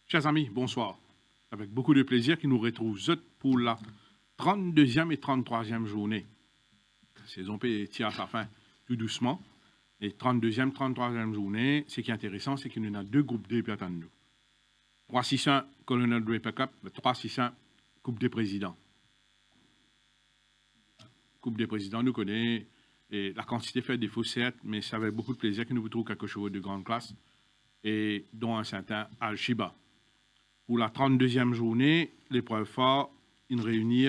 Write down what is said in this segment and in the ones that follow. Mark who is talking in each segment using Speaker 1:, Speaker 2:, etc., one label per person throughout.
Speaker 1: Chers amis, bonsoir. Avec beaucoup de plaisir qui nous retrouve pour la 32e et 33e journée. La saison P tire à sa fin tout doucement. Et 32e, 33e journée, ce qui est intéressant, c'est qu'il y a deux groupes D qui attendent nous. 3-6-1 Colonel Draper Cup, 3-6-1 Coupe des Présidents. Coupe des Présidents, nous connaissons, et la quantité fait défaut certes, mais c'est avec beaucoup de plaisir que nous vous trouvons quelque chose de grande classe, et dont un certain Al-Shiba. Pour la 32e journée, l'épreuve phare, il réunit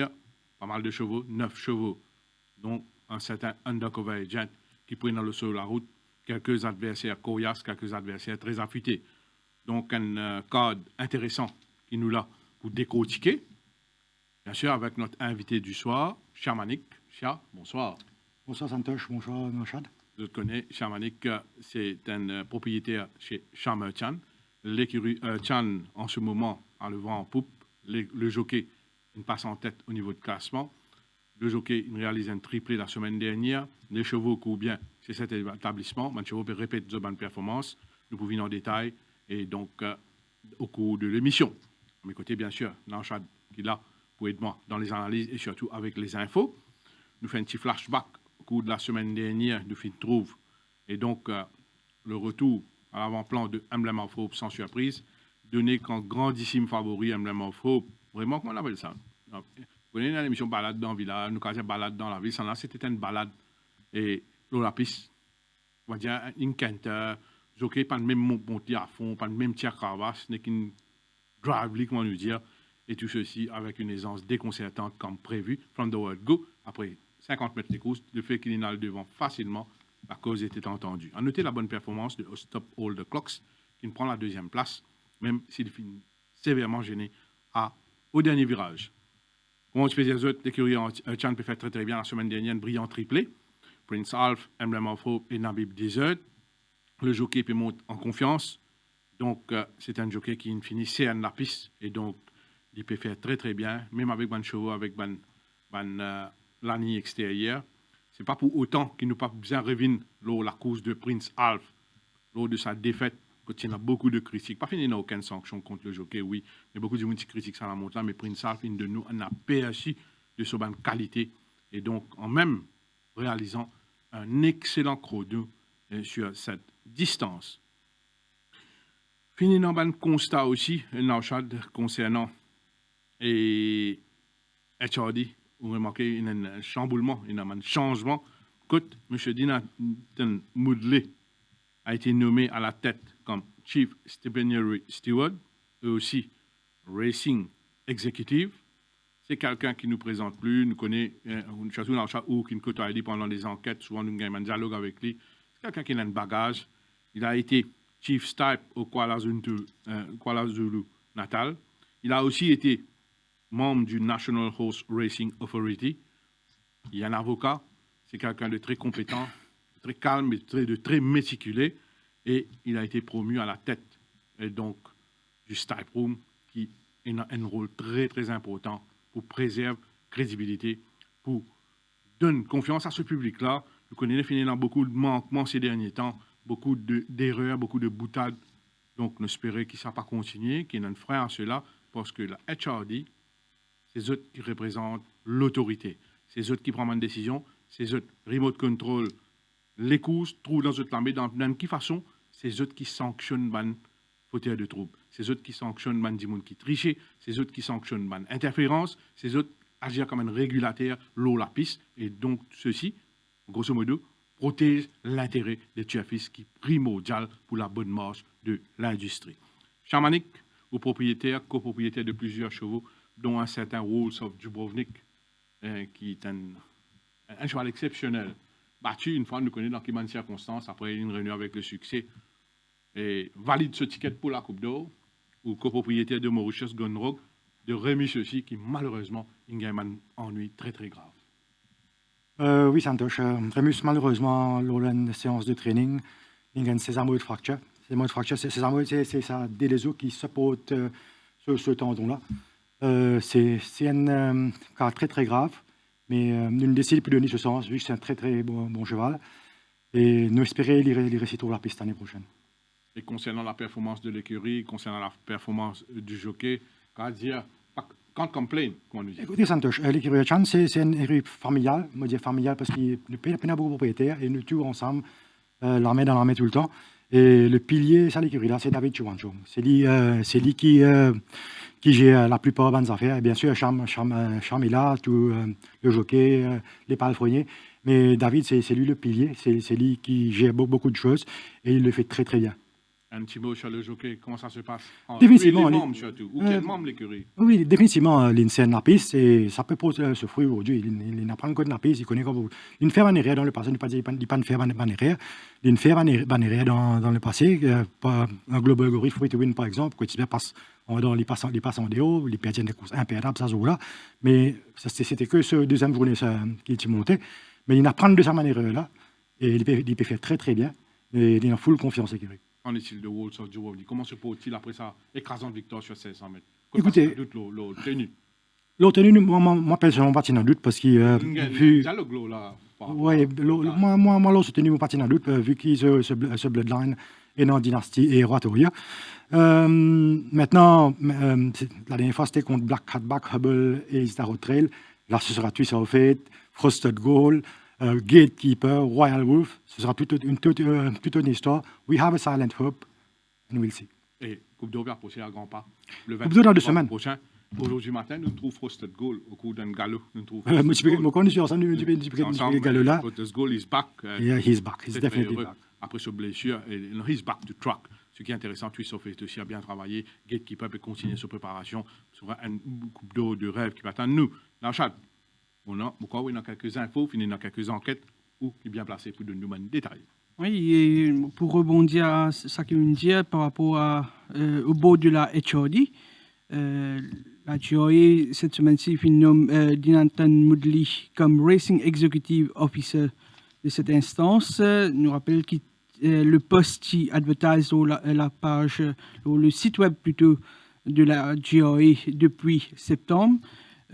Speaker 1: pas mal de chevaux, 9 chevaux, dont un certain Undercover Agent qui prend sur la route quelques adversaires coriaces, quelques adversaires très affûtés. Donc un cadre intéressant qui nous l'a pour décortiquer. Bien sûr, avec notre invité du soir, Chamanik. Chia, bonsoir.
Speaker 2: Bonsoir Santosh, bonsoir Noshad.
Speaker 1: Je connais Chamanik, c'est un propriétaire chez Chamerchan. L'écurie Chan, en ce moment, a le vent en poupe. Le jockey, il passe en tête au niveau de classement. Le jockey, il réalise un triplé la semaine dernière. Les chevaux courent bien chez cet établissement. Les chevaux peuvent répéter de bonnes performances. Nous pouvons en détail. Et donc, au cours de l'émission. À mes côtés, bien sûr, Nanchad, qui est là pour aider moi dans les analyses et surtout avec les infos. Nous faisons un petit flashback au cours de la semaine dernière. Nous trouvons. Et donc, le retour à l'avant-plan de Emblem of Hope, sans surprise, donné qu'en grandissime favori Emblem of Hope, vraiment, comment on appelle ça? Vous connaissez l'émission Balade dans le village, nous casons Balade dans la ville, ça là, c'était une balade, et la piste, on va dire, une quinte, jockey, pas le même monté à fond, pas le même tir cravache, n'est qu'une gravely, comment nous dire, et tout ceci avec une aisance déconcertante comme prévu, from the word go, après 50 mètres de course, le fait qu'il est le devant facilement, la cause était entendue. À noter la bonne performance de Stop All the Clocks, qui prend la deuxième place, même s'il finit sévèrement gêné au dernier virage. Pour les autres, l'écurie Chan peut faire très très bien la semaine dernière, un brillant triplé. Prince Alf, Emblem of Hope et Nabib Desert. Le jockey peut monter en confiance. Donc, c'est un jockey qui finit CN la piste. Et donc, il peut faire très très bien, même avec ban chevaux, avec la ligne extérieure. Ce n'est pas pour autant qu'il nous pas bien revenu lors de la course de Prince Alf, lors de sa défaite, quand il y a beaucoup de critiques. Pas fini, il n'y a aucune sanction contre le jockey, oui. Mais beaucoup de gens qui critiquent ça la montre là, mais Prince Alf, une de nous, on a perçu de sa bonne qualité. Et donc, en même réalisant un excellent chrono sur cette distance. Fini dans un constat aussi, Nauchad, concernant et HRD. Vous remarquez, il y a un chamboulement, il y a un changement. Quand M. Dinatan Moodley a été nommé à la tête comme Chief Stipendiary Steward et aussi Racing Executive, c'est quelqu'un qui ne nous présente plus, nous connaît, ou qui nous côtoie pendant les enquêtes, souvent nous avons un dialogue avec lui. C'est quelqu'un qui a un bagage. Il a été Chief Stipe au Kuala Zulu Natal. Il a aussi été membre du National Horse Racing Authority. Il y a un avocat, c'est quelqu'un de très compétent, de très calme, de très méticuleux, et il a été promu à la tête et donc du Stipe Room, qui a un rôle très très important pour préserver crédibilité, pour donner confiance à ce public-là. Vous connaissez finalement beaucoup de manquements ces derniers temps, beaucoup d'erreurs, beaucoup de boutades. Donc, nous espérons qu'il ne va pas continuer, qu'il y ait un frein à cela, parce que la HRD, c'est eux qui représentent l'autorité. C'est eux qui prennent une décision. C'est eux remote control. Les courses trouvent dans eux l'armée. Dans quelle façon? C'est eux qui sanctionnent les fauteurs de troubles. C'est eux qui sanctionnent les gens qui trichent. C'est eux qui sanctionnent les interférences. C'est eux qui agissent comme un régulateur l'eau la piste. Et donc, ceci, grosso modo, protège l'intérêt des tueurs-fils qui est primordial pour la bonne marche de l'industrie. Chamanik, ou propriétaire, copropriétaire de plusieurs chevaux, dont un certain Rolls of Dubrovnik, qui est un cheval exceptionnel. Battu une fois, nous connaissons dans quelles circonstances, après une réunion avec le succès, et valide ce ticket pour la Coupe d'Or. ou copropriétaire de Mauritius Gunrock, de Rémi Ceci, qui malheureusement, il a un ennui très très grave.
Speaker 2: Oui, Santosh. Remus, malheureusement, lors d'une séance de training, il y a une sésamoïde fracture. Sésamoïde fracture, c'est ça, des os qui supportent ce tendon-là. C'est un cas très très grave, mais nous ne décidons plus de donner ce sens, vu que c'est un très très bon cheval. Et nous espérons les réciter la piste l'année prochaine.
Speaker 1: Et concernant la performance de l'écurie, concernant la performance du jockey, can't complain, comme on dit.
Speaker 2: Écoutez, Santosh, l'écurie Chan, c'est une écurie familiale. Je dis familiale parce qu'il y a beaucoup de propriétaires et nous tous ensemble, la main dans la main tout le temps. Et le pilier, ça, l'écurie là, c'est David Chouanchong. C'est lui qui gère la plupart des bonnes affaires. Et bien sûr, Cham est là, tout le jockey, les palefreniers. Mais David, c'est lui le pilier. C'est lui qui gère beaucoup de choses et il le fait très très bien.
Speaker 1: Un petit mot sur le jockey, comment ça se passe?
Speaker 2: Définitivement.
Speaker 1: Les membres surtout. Ou quel membre l'écurie?
Speaker 2: Oui, définitivement, l'INSEE la piste, et ça peut poser ce fruit aujourd'hui. Il n'apprend que de la piste, il connaît comme vous. Il fait un erreur dans le passé, il ne pas faire un erreur. Il fait un erreur dans le passé. Un Global Gorille Free to Win, par exemple, quand il passe les passes en déo, les perdiens des courses imperdables, ça se joue là. Mais c'était que ce deuxième journée qu'il est monté. Mais il apprend de sa manière-là, et il peut faire très très bien. Et il est en full confiance, l'écurie.
Speaker 1: En est-il de Walls of Jewelry? Comment se porte-t-il après sa écrasante victoire sur 1600 mètres?
Speaker 2: Écoutez,
Speaker 1: l'autre tenue.
Speaker 2: L'autre tenue, moi, personnellement, je suis en doute parce qu'il vu. Oui, moi, l'autre tenue, je suis en doute vu qu'il ce bloodline est dans la dynastie et Roitoria. Maintenant, la dernière fois, c'était contre Black Catback, Hubble et Starro Trail. Là, ce sera Twist of Fate, Frosted Gold. Gatekeeper, Royal Wolf, ce sera toute une histoire. We have a silent hope, and we'll see.
Speaker 1: Et Coupe d'Europe approche à grands pas. Le
Speaker 2: 23
Speaker 1: prochain. Aujourd'hui matin, nous trouvons Frosted Gold au cours d'un galop. Nous trouvons
Speaker 2: galop là.
Speaker 1: Frosted Gold is back.
Speaker 2: Yeah, he's back. He's definitely back.
Speaker 1: Après ce blessure, he's back to track. Ce qui est intéressant, Twist of Fate aussi a bien travaillé. Gatekeeper peut continuer sa préparation sur une coupe d'eau de rêve qui va attendre nous. Dans le chat. On a quelques infos, finir quelques enquêtes, ou qui est bien placé pour de nouveaux détails.
Speaker 3: Oui, et pour rebondir à ce que vous dites par rapport au board de la HRD, la HRD, cette semaine-ci, nomme Dinantan Moodley comme Racing Executive Officer de cette instance. Nous rappelle que le post qui advertise sur la page, le site web plutôt de la GRA depuis septembre.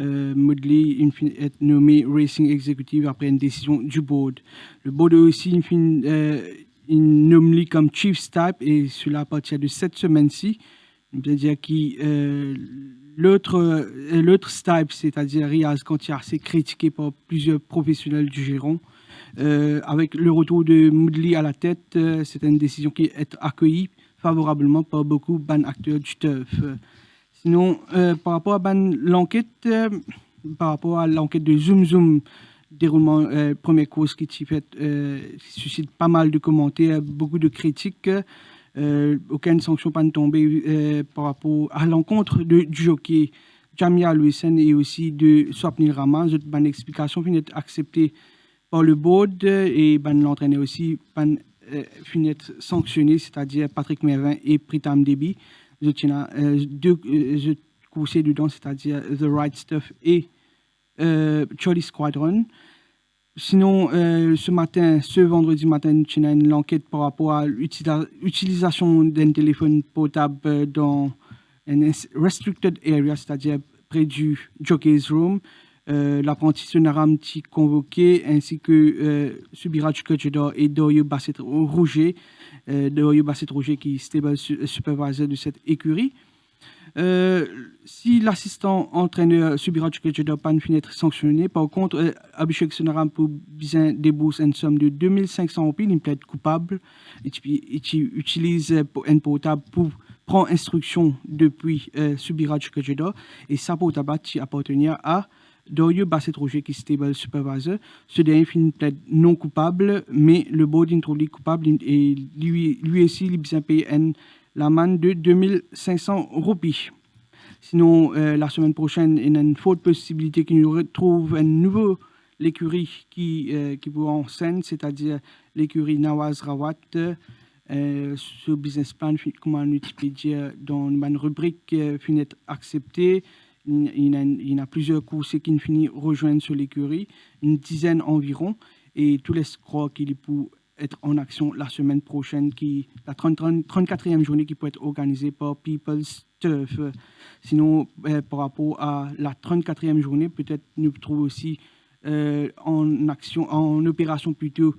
Speaker 3: Moodley est nommé Racing Executive après une décision du board. Le board a aussi nommé comme Chief Stipe et cela à partir de cette semaine-ci. C'est-à-dire que l'autre Stipe, c'est-à-dire Riaz Kantiar, s'est critiqué par plusieurs professionnels du giron. Avec le retour de Moodley à la tête, c'est une décision qui est accueillie favorablement par beaucoup d'acteurs du turf. Sinon, par rapport à l'enquête, par rapport à l'enquête de Zoom Zoom, déroulement première cause qui suscite pas mal de commentaires, beaucoup de critiques, aucune sanction pas tombée par rapport à l'encontre du jockey Jamia Louisen et aussi de Swapnil Rama. Une explication finit d'être acceptée par le board et l'entraîneur aussi finit d'être sanctionné, c'est-à-dire Patrick Mervin et Pritam Debi. Je tiens deux coursiers dedans, c'est-à-dire The Right Stuff et Charlie Squadron. Sinon, ce vendredi matin, nous avons une enquête par rapport à l'utilisation d'un téléphone portable dans une restricted area, c'est-à-dire près du Jockey's Room. L'apprenti Sonaram qui convoqué, ainsi que Subiraj Kajeda et Dorio Bassett Roger. Dorio Bassett Roger qui est stable supervisor de cette écurie. Si l'assistant entraîneur Subiraj Kajeda pas finit d'être sanctionné, par contre, Abhishek Sonaram pour bien débourser une somme de 2500 roupies, il peut être coupable. Il utilise un portable pour prendre instruction depuis Subiraj Kajeda et sa portable qui appartenait à Dorio Bassett Roger qui est stable supervisor. Ce dernier finit peut-être non coupable, mais le board introduit coupable et lui aussi il bien payé l'amende de 2500 roupies. Sinon, la semaine prochaine, il y a une forte possibilité qu'il nous retrouve un nouveau l'écurie qui vous en scène, c'est-à-dire l'écurie Nawaz Rawat, Ce business plan, comment on peut dire, dans une rubrique finit acceptée. Il y a plusieurs courses qui finissent rejoindre sur l'écurie, une dizaine environ, et tous les croient qu'il peut être en action la semaine prochaine, la 34e journée qui peut être organisée par People's Turf. Sinon, par rapport à la 34e journée, peut-être nous trouvons aussi en opération plutôt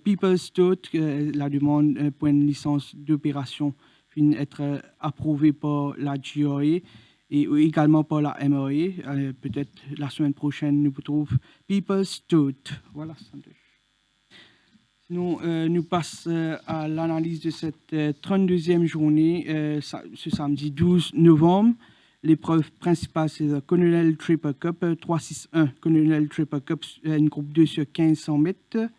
Speaker 3: People's Turf, la demande pour une licence d'opération finit être approuvée par la GRA et également par la MRA. Peut-être la semaine prochaine, nous retrouvons People's Turf. Voilà, Santosh. Sinon, nous passons à l'analyse de cette 32e journée, ce samedi 12 novembre. L'épreuve principale, c'est le Colonel Tripper Cup 361. Colonel Tripper Cup, une groupe 2 sur 1500 mètres.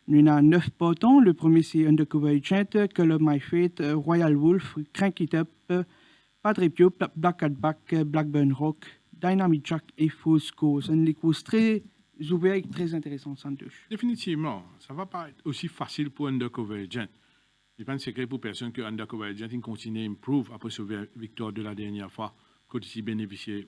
Speaker 3: Il y en a 9 partants. Le premier, c'est Undercover Agent, Color My Fate, Royal Wolf, Crank It Up, Padre Pio, Black at Back, Blackburn Rock, Dynamic Jack et Full Score. C'est une course très ouverte et très intéressante, Santosh.
Speaker 1: Définitivement, ça ne va pas être aussi facile pour Undercover Agent. Il n'est pas un secret pour personne que Undercover Agent continue à improve après sa victoire de la dernière fois, quand il bénéficiait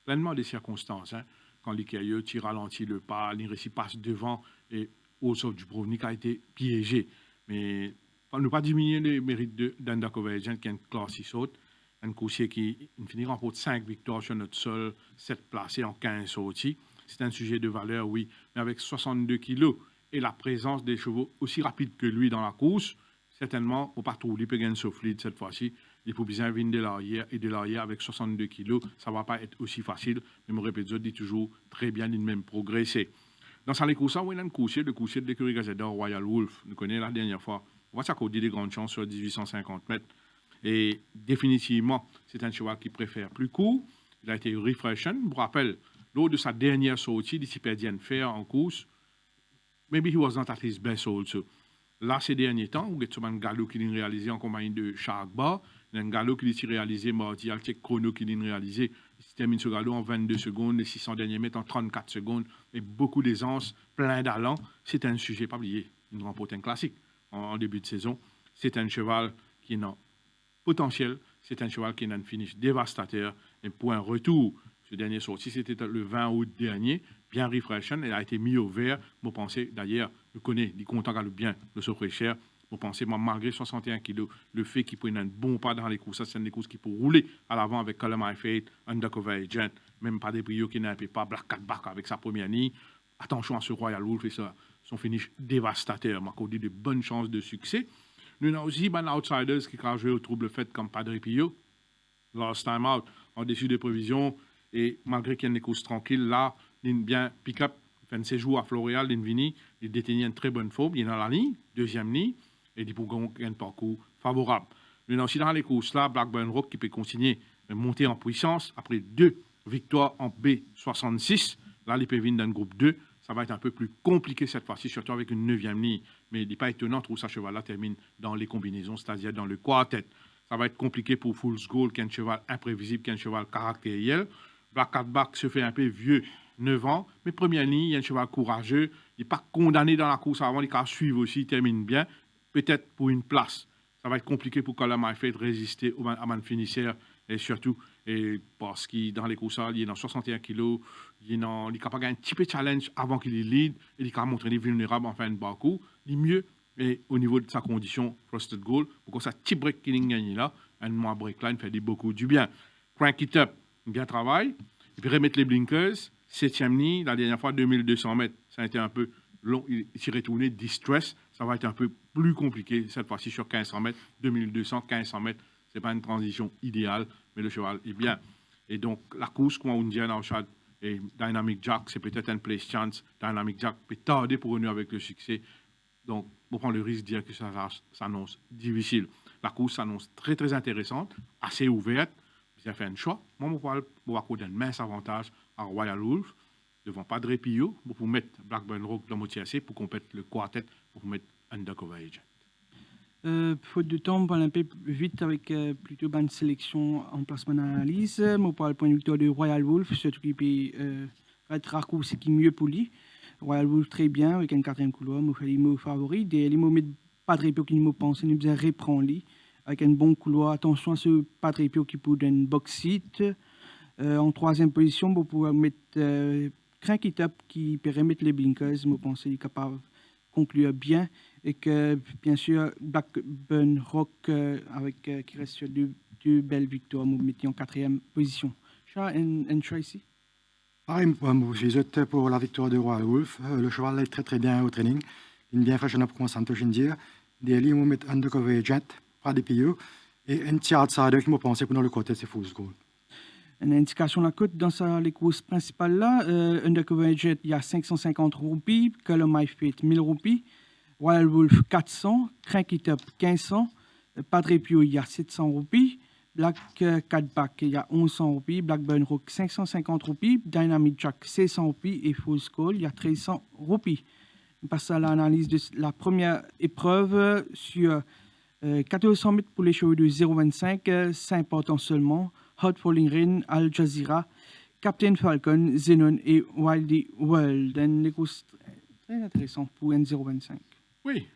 Speaker 1: pleinement des circonstances. Hein, quand l'Ikea tire ralenti le pas, l'Inrécy passe devant et au Dubrovnik a été piégé. Mais pour ne pas diminuer les mérites d'Undercover Agent, qui est une classe 6 haute, un coursier qui finit remporte 5 victoires sur notre sol, 7 placés en 15 sorties. C'est un sujet de valeur, oui, mais avec 62 kilos et la présence des chevaux aussi rapides que lui dans la course, certainement, on ne peut pas trouver Pegan Soflid cette fois-ci. Il faut bien venir de l'arrière et de l'arrière avec 62 kilos. Ça ne va pas être aussi facile. Mais mon répétition dit toujours très bien, il même progresser. Dans sa course, on a un coursier de l'écurie Gazeta Royal Wolf. Nous connaissons la dernière fois. On va s'accorder des grandes chances sur 1850 mètres. Et définitivement, c'est un cheval qui préfère plus court. Il a été refreshen. Je vous rappelle, lors de sa dernière sortie, il perdit un fer en course. Maybe he was not at his best also. Là, ces derniers temps, il y a un galop qui est réalisé en compagnie de Shark Bar. Il y a un galop qui est réalisé mardi, un chrono qui est réalisé. Il termine ce galop en 22 secondes, les 600 derniers mètres en 34 secondes, et beaucoup d'aisance, plein d'allant. C'est un sujet, pas oublié, il remporte un classique en début de saison. C'est un cheval qui a un potentiel, c'est un cheval qui a un finish dévastateur. Et pour un retour, ce dernier sorti, c'était le 20 août dernier, bien refreshen, il a été mis au vert. Vous pensez, d'ailleurs, je connais, il compte bien le Sofré cher. Vous pensez, moi, malgré 61 kilos, le fait qu'il prenne un bon pas dans les courses, ça, c'est des courses qui peuvent rouler à l'avant avec Color My Fate, Undercover Agent, même pas des brio qui n'a pas Black Cat Back avec sa première ligne. Attention à ce Royal Wolf et son finish dévastateur. M'a accordé de bonnes chances de succès. Nous avons aussi des outsiders qui ont joué au trouble fait comme Padre Pio. Last time out, en dessus des prévisions. Et malgré qu'il y ait une course tranquille, là, il bien pick-up, fait un séjour à Floréal, Vini, il détenait une très bonne forme. Il est dans la ligne, deuxième ligne, et il peut gagner un parcours favorable. Nous avons aussi dans les courses là, Blackburn Rock qui peut continuer à monter en puissance après 2 victoires en B66. Là, il peut venir dans le groupe 2. Ça va être un peu plus compliqué cette fois-ci, surtout avec une 9e ligne. Mais il n'est pas étonnant, trouve ça cheval-là termine dans les combinaisons, c'est-à-dire dans le quartet. Ça va être compliqué pour Fool's Gold, qui est un cheval imprévisible, qui est un cheval caractériel. Black Cat Back se fait un peu vieux, 9 ans, mais première ligne, il y a un cheval courageux. Il n'est pas condamné dans la course avant, il va suivre aussi, il termine bien. Peut-être pour une place. Ça va être compliqué pour Color My Fate de résister à man finisseur et surtout parce qu'il dans les courses, il est dans 61 kilos, il est capable de gagner un petit peu de challenge avant qu'il est lead et il est capable de montrer vulnérable en fin de parcours. Il est mieux et au niveau de sa condition Frosted Gold, pour que ça petit break qu'il a gagné là, un mois break là, il fait beaucoup du bien. Crank It Up, bien travail. Et puis remettre les blinkers, 7e ligne, la dernière fois 2200 mètres, ça a été un peu long, il s'est retourné, distress, ça va être un peu plus compliqué cette fois-ci sur 1500 mètres, 2200, 1500 mètres, c'est pas une transition idéale, mais le cheval est bien. Et donc la course qu'on dit en Chad et Dynamic Jack, c'est peut-être un place chance. Dynamic Jack peut tarder pour revenir avec le succès. Donc, on prend le risque de dire que ça s'annonce difficile. La course s'annonce très, très intéressante, assez ouverte. Vous avez fait un choix. Moi, je vais accorder un mince avantage à Royal Wolf devant Padre Pio pour mettre Blackburn Rock dans Motiacé pour qu'on pète le quartet pour mettre Undercover Agent.
Speaker 3: Faute de temps, on va un peu vite avec plutôt bonne sélection en placement d'analyse. On parle le point de victoire de Royal Wolf, surtout qui peut être raccourci qui mieux pour lui. Royal Wolf très bien avec un 4e couloir, mon favori. Des mots Padre Pio qui nous pense, nous bien reprend lui avec un bon couloir. Attention à ce Padre Pio qui peut donner boxite. En troisième position, vous pouvez mettre Cranky Top qui peut remettre les blinkers. Je pense qu'il est capable de conclure bien. Et que, bien sûr, Blackburn Rock qui reste sur deux belles victoires, vous mettez en quatrième position. Charles et Tracy.
Speaker 2: Pareil, pour la victoire de Royal Wolf, le cheval est très très bien au training. Il est bien fashion comme Santos dire. Des lignes, on met Undercover Agent, pas des PO. Et un petit outsider qui m'a pensé pour le côté, c'est Fool's Gold.
Speaker 3: Une indication de la cote dans les courses principales là. Undercover Agent, il y a 550 roupies. Color My Fate, 1000 roupies. Royal Wolf, 400. Cranky Top, 1500. Padre Pio, il y a 700 roupies. Black Catback, il y a 1100 roupies. Blackburn Rock, 550 roupies. Dynamic Jack, 600 roupies. Et Full Skull, il y a 1300 roupies. On passe à l'analyse de la première épreuve sur 1400 mètres pour les chevaux de 0,25. C'est important seulement. Hot Falling Rain, Al Jazeera, Captain Falcon, Zenon et Wildy World. Les courses très intéressants pour un 0,25.
Speaker 1: Oui,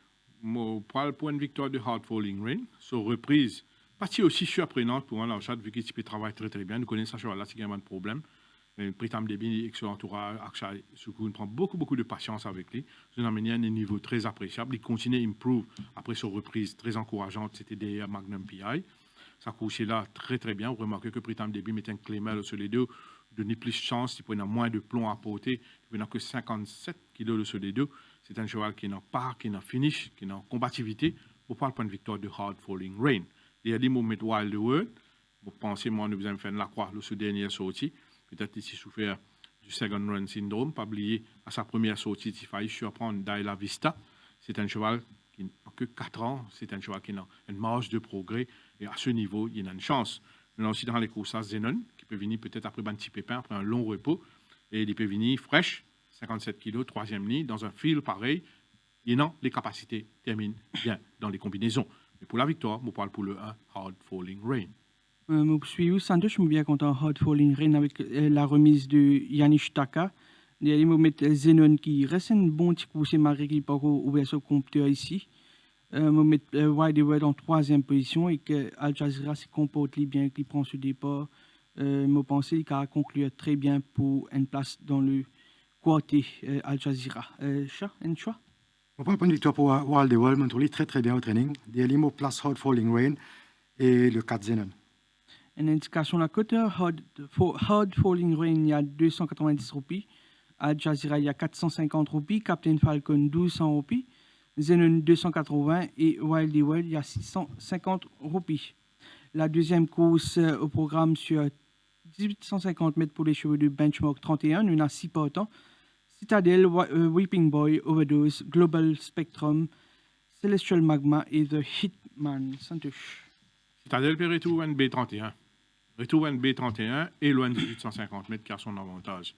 Speaker 1: pour une victoire de Hot Falling Rain, sur reprise. Partie aussi surprenante pour un achat, vu qu'il travaille très très bien. Nous connaissons ça, cheval là, c'est qu'il y a pas de problème. Pritam Debi, excellent entourage, Akshay Sukun prend beaucoup de patience avec lui. C'est un niveau très appréciable. Il continue à improve après sa reprise très encourageante. C'était derrière Magnum PI. Ça couchait là très très bien. Vous remarquez que Pritam Debi met un clémel sur les deux, donner plus de chance, il prenait moins de plomb à porter. Il n'a que 57 kg sur les deux. C'est un cheval qui n'a pas, qui n'a finish, qui n'a combativité. Pour pas le point de victoire de Hard Falling Rain. Il y a des moments Wild World. Vous pensez, moi, nous avons fait la croix, le dernier sortie. Peut-être ici souffert du second run syndrome. Pas oublier, à sa première sortie, il fallait surprendre Daila Vista. C'est un cheval qui n'a que 4 ans. C'est un cheval qui a une marge de progrès. Et à ce niveau, il a une chance. Nous avons aussi dans les courses à Zenon, qui peut venir peut-être après un petit pépin, après un long repos. Et il peut venir fraîche, 57 kg, troisième ligne, dans un fil pareil. Et non, les capacités terminent bien dans les combinaisons. Mais pour la victoire, je parle pour le 1, Hard Falling Rain.
Speaker 3: Je suis Santos, je suis bien content Hard Falling Rain avec la remise de Yanish Taka. Il y a mettre Zenon qui reste un bon petit coup, c'est malgré qu'il n'est pas ouvert sur le compteur ici. Je vais mettre Wide World en troisième position et que Al Jazeera se comporte bien, qu'il prend ce départ. Je pense qu'il a conclu très bien pour une place dans le quartier Al Jazeera. Chat, un choix?
Speaker 2: On prend une victoire pour Wild World, on trouve très très bien au training. Des limo place Hard Falling Rain et le 4 Zenon.
Speaker 3: Une indication de la cote, Hard Falling Rain, il y a 290 roupies. Al Jazeera, il y a 450 roupies. Captain Falcon, 1200 roupies. Zenon, 280. Et Wildy World, il y a 650 roupies. La deuxième course au programme sur 1850 mètres pour les chevaux de Benchmark 31. On a 6 partants. Citadel, Weeping Boy, Overdose, Global Spectrum, Celestial Magma et The Hitman. Santuche.
Speaker 1: Citadel peut retour un B31. Retour un B31 et loin de 1850 mètres qui a son avantage.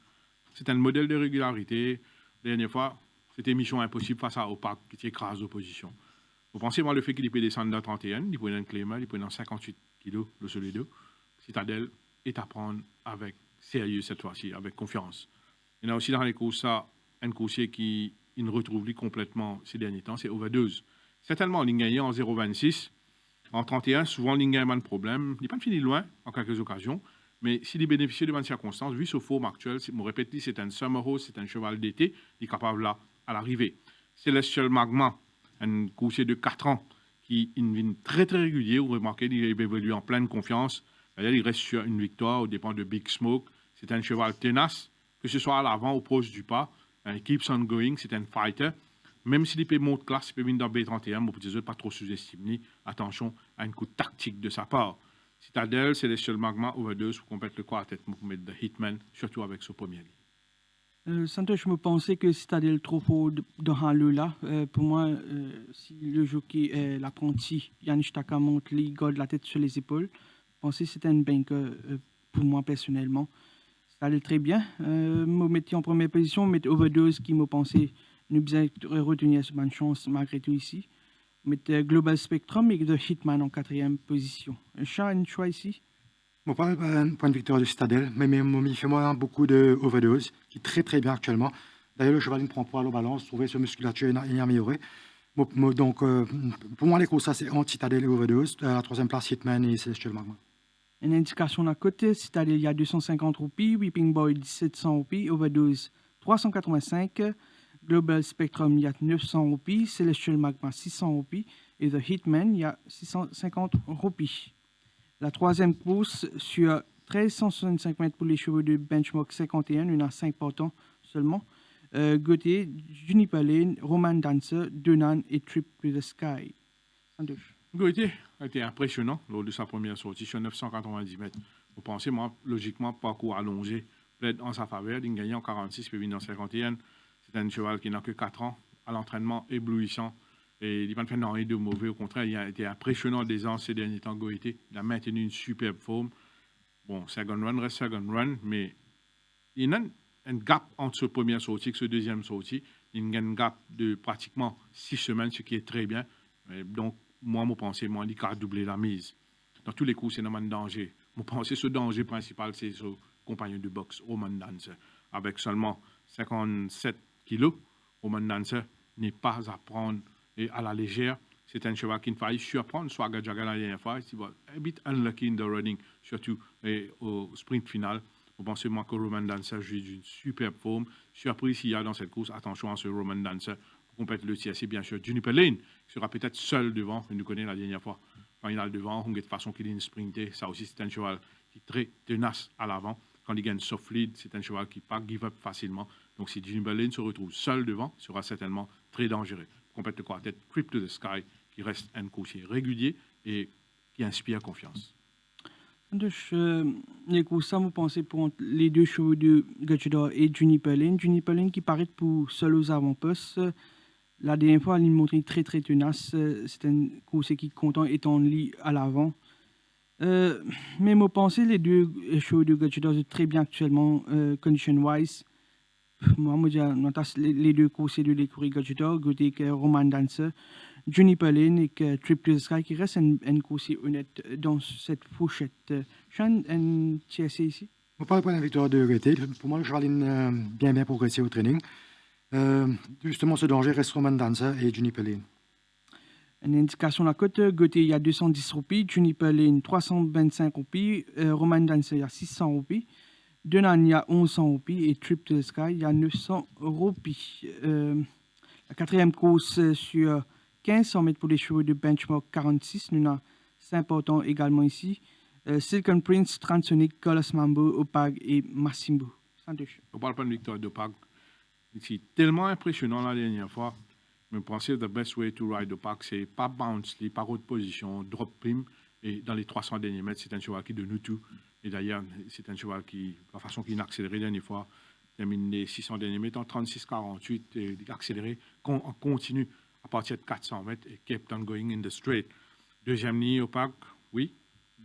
Speaker 1: C'est un modèle de régularité. La dernière fois, c'était mission impossible face à Opac qui écrase l'opposition. Vous pensez, moi, le fait qu'il peut descendre dans 31, il peut un clément, il peut dans 58 kg le seul deux. Citadel est à prendre avec sérieux cette fois-ci, avec confiance. Il y a aussi dans les courses, un coursier qui il ne retrouve lui complètement ces derniers temps, c'est Overdose. Certainement, ligne gagnée en 0,26. En 31, souvent, ligne gagnée a de problème. Il n'est pas fini loin, en quelques occasions. Mais s'il bénéficie de bonnes circonstances, vu ce forme actuel, je me répète, c'est un summer horse, c'est un cheval d'été, il est capable là, à l'arrivée. Celestial Magma, un coursier de 4 ans, qui est très très régulier. Vous remarquez, il évolue en pleine confiance. D'ailleurs, il reste sur une victoire au dépend de Big Smoke. C'est un cheval tenace, que ce soit à l'avant ou proche du pas. Il keeps on going, c'est un fighter. Même s'il peut monter classe, il peut venir dans B31, mais peut-être pas trop sous-estimer. Attention à un coup tactique de sa part. Citadel, Celestial Magma, Overdose, pour compléter le quartet, pour mettre The Hitman, surtout avec ce premier ligne.
Speaker 3: Santos, je me pensais que Citadel trop haut dans le là. Pour moi, si le jockey, l'apprenti, Yanish Taka monte, il garde la tête sur les épaules. Je pensais que c'était un banker pour moi personnellement. Ça allait très bien. Me mettais en première position, mettre Overdose qui me pensait nous bien retenir cette bonne chance malgré tout ici. Mettre Global Spectrum et The Hitman en quatrième position. Un choix ici?
Speaker 2: Bon, pas un point de victoire de Citadel, mais il fait moi beaucoup de Overdose, qui est très très bien actuellement. D'ailleurs, le cheval ne prend pas la balance, trouver sa musculature est améliorée. Donc, pour moi, les courses, ça, c'est entre Citadel et Overdose. À la troisième place, Hitman et Celestial Magma.
Speaker 3: Une indication à côté, c'est-à-dire il y a 250 roupies, Whipping Boy 1700 roupies, Overdose 385, Global Spectrum il y a 900 roupies, Celestial Magma 600 roupies et The Hitman il y a 650 roupies. La troisième course sur 1365 mètres pour les chevaux de Benchmark 51, il y en a 5 partants seulement. Gauthier, Juniper Lane, Roman Dancer, Dunan et Trip to the Sky.
Speaker 1: Gauthier a été impressionnant lors de sa première sortie sur 990 mètres. Vous pensez, moi, logiquement, parcours allongé, plaide en sa faveur, il gagne en 46, puis dans 51. C'est un cheval qui n'a que 4 ans, à l'entraînement éblouissant. Et il n'a pas fait rien de mauvais, au contraire, il a été impressionnant des ans ces derniers temps, Gauthier. Il a maintenu une superbe forme. Bon, second run reste second run, mais il y a un gap entre ce premier sortie et ce deuxième sortie. Il y a un gap de pratiquement 6 semaines, ce qui est très bien. Et donc, moi, je pense, moi, il a doublé la mise. Dans tous les coups, c'est un danger. Je pense que ce danger principal, c'est ce compagnon de boxe, Roman Dancer. Avec seulement 57 kilos, Roman Dancer n'est pas à prendre à la légère. C'est un cheval qui ne faillit surprendre Swagger Jagger la dernière fois. Il va un peu unlucky in the running, surtout au sprint final. Vous pensez, moi, que Roman Dancer joue d'une superbe forme. Surprise s'il y a dans cette course, attention à ce Roman Dancer. Complète le TSC, bien sûr. Juniper Lane sera peut-être seul devant. On nous connaît la dernière fois. Quand il a le devant, on de façon qu'il est sprinté. Ça aussi, c'est un cheval qui est très tenace à l'avant. Quand il gagne soft lead, c'est un cheval qui ne pas give up facilement. Donc, si Juniper Lane se retrouve seul devant, il sera certainement très dangereux. Complète le quartet Trip to the Sky, qui reste un coursier régulier et qui inspire confiance.
Speaker 3: Les courses, ça, vous pensez pour les deux chevaux de Gutchedor et Juniper Lane. Juniper Lane qui paraît pour seul aux avant-postes. La dernière fois, elle montré très très tenace. C'est un coursier qui est content étant lit à l'avant. Mais moi, pensez les deux chevaux de Gutchedor sont très bien actuellement, condition-wise. Moi, je dis les deux coursiers de l'écurie Gutchedor, Gauthier et Roman Dancer, Juniper Lane et Trip to the Sky qui reste un coursier honnête dans cette fourchette. Sean, un TSC ici?
Speaker 2: On parle pas de la victoire de Gauthier. Pour moi, le cheval a bien progressé au training. Justement, ce danger reste Roman Dancer et Juniper Lane.
Speaker 3: Une indication à côté, Gauthier, il y a 210 roupies, Juniper Lane, 325 roupies, Roman Dancer, il y a 600 roupies, Dunan, il y a 1100 roupies et Trip to the Sky, il y a 900 roupies. La quatrième course sur 1500 mètres pour les chevaux de Benchmark 46, nous avons 5 importants également ici. Silken Prince, Transonic, Colas Mambo, Opag et Massimbo.
Speaker 1: On ne parle pas de victoire d'Opag. C'est tellement impressionnant la dernière fois. Je pensais que the best way to ride Opag, c'est pas bounce, pas haute position, drop prime. Et dans les 300 derniers mètres, c'est un cheval qui donne tout. Et d'ailleurs, c'est un cheval qui, la façon qu'il a accéléré la dernière fois, termine les 600 derniers mètres en 36-48, et accéléré en continu à partir de 400 mètres et kept on going in the straight. Deuxième ligne Opag, oui,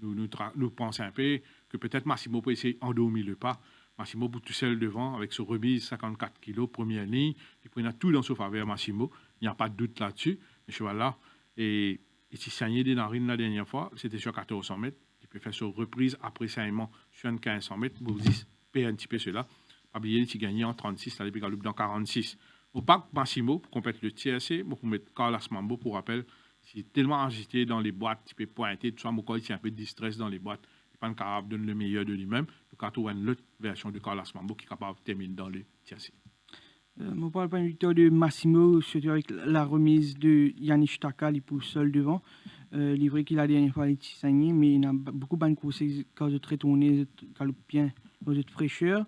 Speaker 1: nous pensons un peu que peut-être Massimo peut essayer d'endormir le pas. Massimo bout tout seul devant avec ce remise 54 kg, première ligne. Il prenait tout dans sa faveur, Massimo. Il n'y a pas de doute là-dessus. Mais ce cheval-là, et il s'est saigné des narines la dernière fois, c'était sur 1400 mètres. Il peut faire sa reprise après saignement sur 1500 mètres. Vous dites, paye un petit peu cela. Pas oublier, il gagnait en 36, là, il peut dans 46. Au parc Massimo, pour compléter le TSC, pour mettre Carlos Mambo, pour rappel, c'est tellement agité dans les boîtes, il peut pointer, tout ça, mon corps, il est un peu de distress dans les boîtes. Il n'est pas capable de donner le meilleur de lui-même. Le carton a une autre version de Carlos Mambo qui est capable de terminer dans le TSC.
Speaker 3: On parle pas une victoire de Massimo, surtout avec la remise de Yannick Takal, il pousse seul devant. Livré qu'il a la dernière fois, il est saigné, mais il a beaucoup de courses quand je très tourné, quand bien dans cette fraîcheur.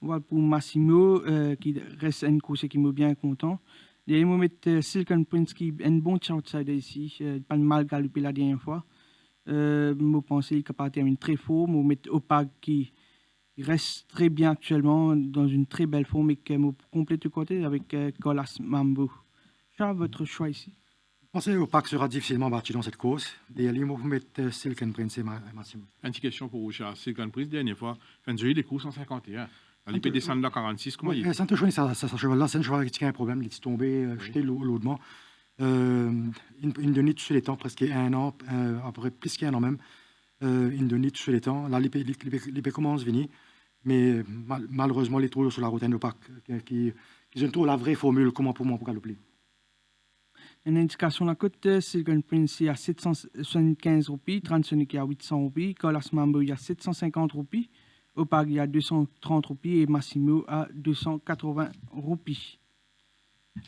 Speaker 3: Voilà pour Massimo, qui reste une course qui me bien content. Il y a mettre Silken Prince qui est un bon outsider ici, pas mal galopé la dernière fois. Je pense qu'il est capable de terminer très fort. Je mettre Opag qui reste très bien actuellement, dans une très belle forme et qui me complète le côté avec Colas Mambo. J'ai votre choix ici.
Speaker 2: Je pense que Opag sera difficilement battu dans cette course. Et il faut mettre Silken Prince et Massimo.
Speaker 1: Une petite question pour vous, Silken Prince, dernière fois, fin de journée, les courses en 51. Il peut descendre dans 46, comment il est?
Speaker 2: C'est un cheval, ça cheval-là, c'est un cheval qui a un problème, il est tombé, jeté lourdement. Une donnée sur les temps, presque un an, après plus qu'un an même, une donnée sur les temps. Là, l'IP commence à venir, mais malheureusement, les trous sur la route d'Opag, qui sont la vraie formule, comment pour moi pour galoper.
Speaker 3: Une indication la cote, Silgan Prince il y a 775 roupies, Transonic il y a 800 roupies, Colas Mambo il y a 750 roupies, Opag il y a 230 roupies et Massimo à 280 roupies.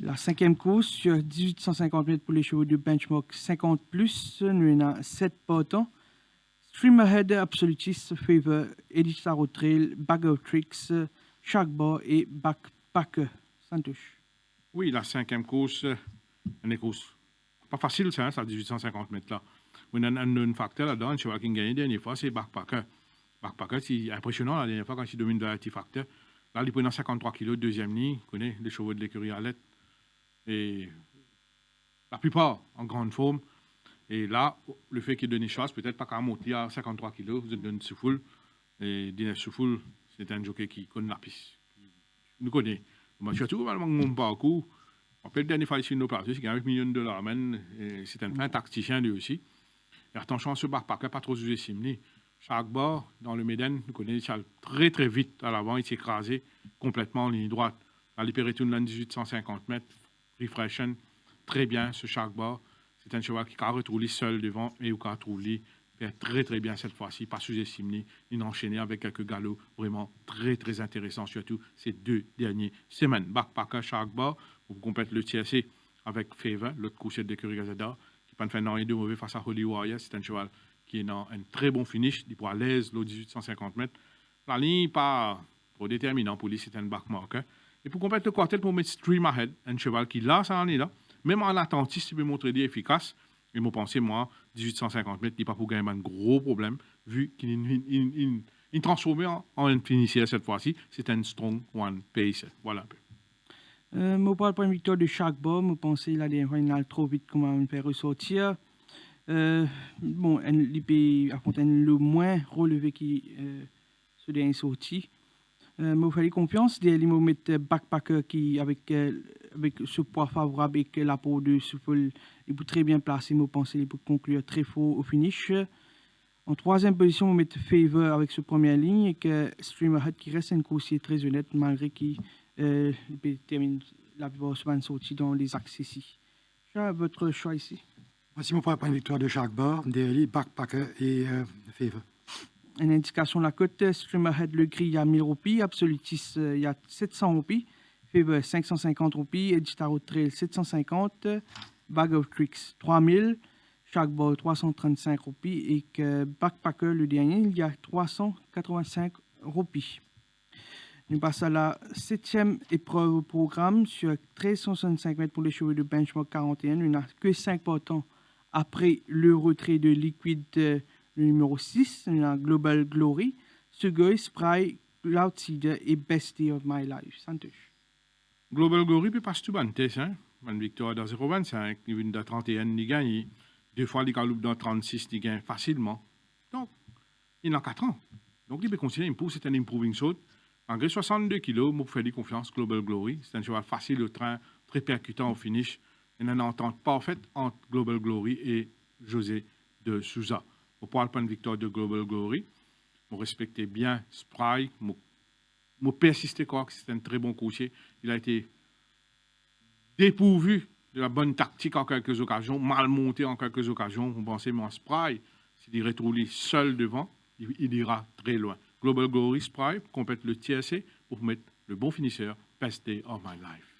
Speaker 3: La cinquième course sur 1850 mètres pour les chevaux de benchmark 50+, nous avons 7 partants. Stream Ahead, Absolutist, Favor, Edith Tarot Trail, Bag of Tricks, Shark Bar et Backpacker. Santosh.
Speaker 1: Oui, la cinquième course, une course pas facile, ça, à 1850 mètres là. On a un facteur là-dedans, un cheval qui a gagné la dernière fois, c'est Backpacker. Backpacker, c'est impressionnant la dernière fois quand il domine le petit facteur. Là, il prend 53 kg, deuxième ligne, vous connaissez, les chevaux de l'écurie à l'aide. Et la plupart en grande forme. Et là, le fait qu'il donne une chance, peut-être pas qu'à monter à 53 kg, vous êtes donné Soufoul. Et Dines Soufoul, c'est un jockey qui connaît la piste. Nous connaît. Moi, surtout, mon parcours, on peut le dernier fois ici, nos plateaux, c'est qu'il y a $1 million, c'est un fin tacticien lui aussi. Et attention, ce backpacker, pas trop sous-estimé. Chaque bord, dans le Méden, nous connaissons très très vite à l'avant, il s'est écrasé complètement en ligne droite. À l'Hyperitoun, 1850 mètres, refreshen, très bien ce chaque bord. C'est un cheval qui a retrouvé seul devant et qui a retrouvé fait très très bien cette fois-ci, pas sous-estimé, il a enchaîné avec quelques galops vraiment très très intéressants, surtout ces 2 dernières semaines. Backpacker, chaque bord, vous complétez le TSC avec Favor, l'autre couchette de Curie Gazada, qui n'a pas fait rien de mauvais face à Holy Warrior. C'est un cheval qui est dans un très bon finish, il pourra à l'aise, l'eau 1850 mètres. La ligne pas trop déterminante pour lui, c'est un backmarker. Et pour compléter le quartet, pour mettre Stream Ahead, un cheval qui là, ça en est là, même en attentiste, il peut montrer des efficaces. Et moi, pensez, moi, 1850 mètres, il n'est pas pour gagner un gros problème, vu qu'il est transformé en un finisseur cette fois-ci. C'est un strong one pace. Voilà un peu.
Speaker 3: Je parle pas une victoire de chaque bord, je pense qu'il a des finales trop vite, comment on peut ressortir. Bon, il peut affronter le moins relevé qui se dernier sorti. Je fais confiance, il me mettre Backpacker qui avec ce poids favorable et que la peau de Souffle, il peut très bien placer, je pense qu'il peut conclure très fort au finish. En troisième position, on met Favor avec ce première ligne et que Stream Ahead qui reste un coursier très honnête malgré qu'il termine la plupart semaine sortie dans les axes ici. Votre choix ici?
Speaker 2: Voici mon point de victoire de chaque bord, DLI, Backpacker et Favor.
Speaker 3: Une indication la cote, Stream Ahead, le gris, il y a 1000 roupies, Absolutis, il y a 700 roupies, Favor, 550 roupies, Edith Tarot Trail, 750, Bag of Tricks, 3000, chaque bord, 335 roupies, et que Backpacker, le dernier, il y a 385 roupies. Nous passons à la 7e épreuve au programme sur 1365 mètres pour les chevaux de benchmark 41. Il n'y a que 5 partants après le retrait de Liquid, le numéro 6. Il y a Global Glory, Sugoi, Spry, Outsider et Best Day of My Life. Santosh.
Speaker 1: Global Glory peut pas tout ban test, hein. Une victoire dans 0,25, il vient de 31, il gagne. 2 fois, il gagne dans 36, il gagne facilement. Donc, il a 4 ans. Donc, il peut considérer une pousse, c'est un improving shot. Malgré 62 kg, je fais confiance Global Glory. C'est un cheval facile au train, très percutant au finish. Il y a une entente parfaite entre Global Glory et José de Souza. On parle pas de victoire de Global Glory. Je respecte bien Spry. Je persiste quoi que c'est un très bon coursier. Il a été dépourvu de la bonne tactique en quelques occasions, mal monté en quelques occasions. On pensait, mais en Spry, s'il retrouve seul devant, il ira très loin. Global Glory Spry complète le TSC pour mettre le bon finisseur, Best Day of My Life.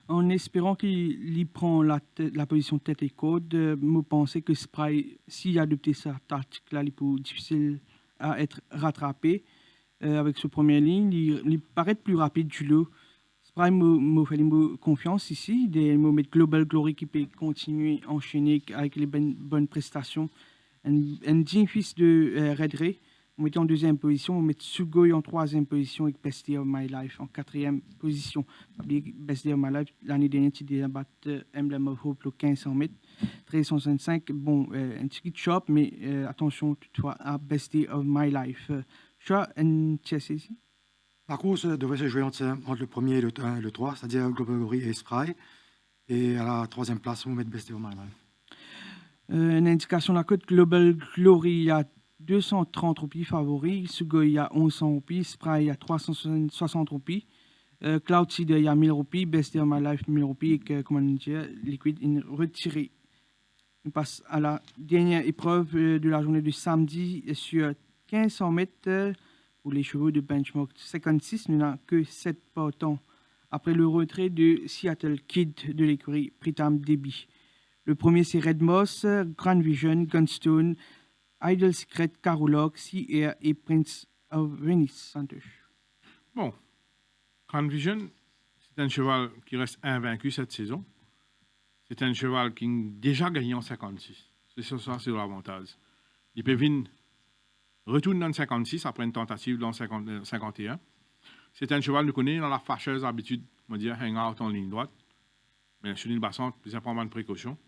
Speaker 3: En espérant qu'il prend la position tête et code, je pensais que Spry, s'il a adopté sa tactique-là, il est plus difficile à être rattrapé. Avec ce premier ligne, il paraît plus rapide du lot. Spry me fait confiance ici. Il me met Global Glory qui peut continuer à enchaîner avec les bonnes prestations. Un digne fils de Red Ray. On met en deuxième position, on met Sugoi en troisième position et Best Day of My Life en quatrième position. Best Day of My Life, l'année dernière, il a battu Emblem of Hope le 1500 mètres, 1365. Bon, un petit shop, mais attention toutefois à Best Day of My Life. Un TSC ici?
Speaker 2: La course devrait se jouer entre le premier et le 3, c'est-à-dire Global Glory et Spry. Et à la troisième place, on met Best Day of My Life.
Speaker 3: Une indication la cote Global Glory, il y a 230 roupies favoris, Sugoi à 1100 roupies, Spry à 360 roupies, Cloud Seeder, il y a 1000 roupies. Best Day of My Life, 1000 roupies. Et comment dire, Liquid in retiré. On passe à la dernière épreuve de la journée du samedi sur 1500 mètres pour les chevaux de benchmark 56. Il n'y en a que 7 partants après le retrait de Seattle Kid de l'écurie Pritam Debbie. Le premier, c'est Red Moss, Grand Vision, Gunstone, Idle Secret, Carolog, Sea Air et Prince of Venice.
Speaker 1: Bon, Grand Vision, c'est un cheval qui reste invaincu cette saison. C'est un cheval qui a déjà gagné en 56. C'est ça, c'est l'avantage. Il peut venir retourner dans le 56 après une tentative dans le 51. C'est un cheval que nous connaissons dans la fâcheuse habitude, on va dire, hang out en ligne droite. Mais sur l'île bassante, il prend de précautions.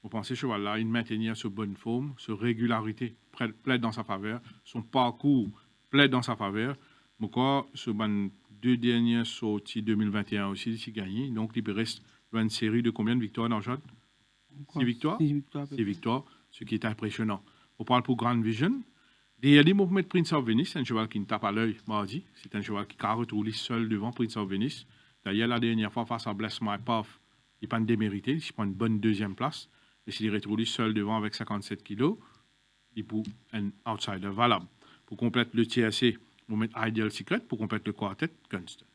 Speaker 1: Vous pensez, ce cheval-là, il maintenir sa bonne forme, sa régularité plaide dans sa faveur, son parcours plaide dans sa faveur. Pourquoi ce deux dernières sorties 2021 aussi, il gagné. Donc, il reste une série de combien de victoires dans le jeu? 6 victoires? 6 victoires, ce qui est impressionnant. On parle pour Grand Vision. Derrière lui, on peut mettre Prince of Venice, c'est un cheval qui ne tape à l'œil mardi. C'est un cheval qui a retrouvé seul devant Prince of Venice. D'ailleurs, la dernière fois, face à Bless My Path, il n'a pas démérité, il prend une bonne deuxième place. Et s'il est retrouvé seul devant avec 57 kilos, il peut un outsider valable. Pour compléter le TSC, on met Ideal Secret. Pour compléter le quartet, Gunstone.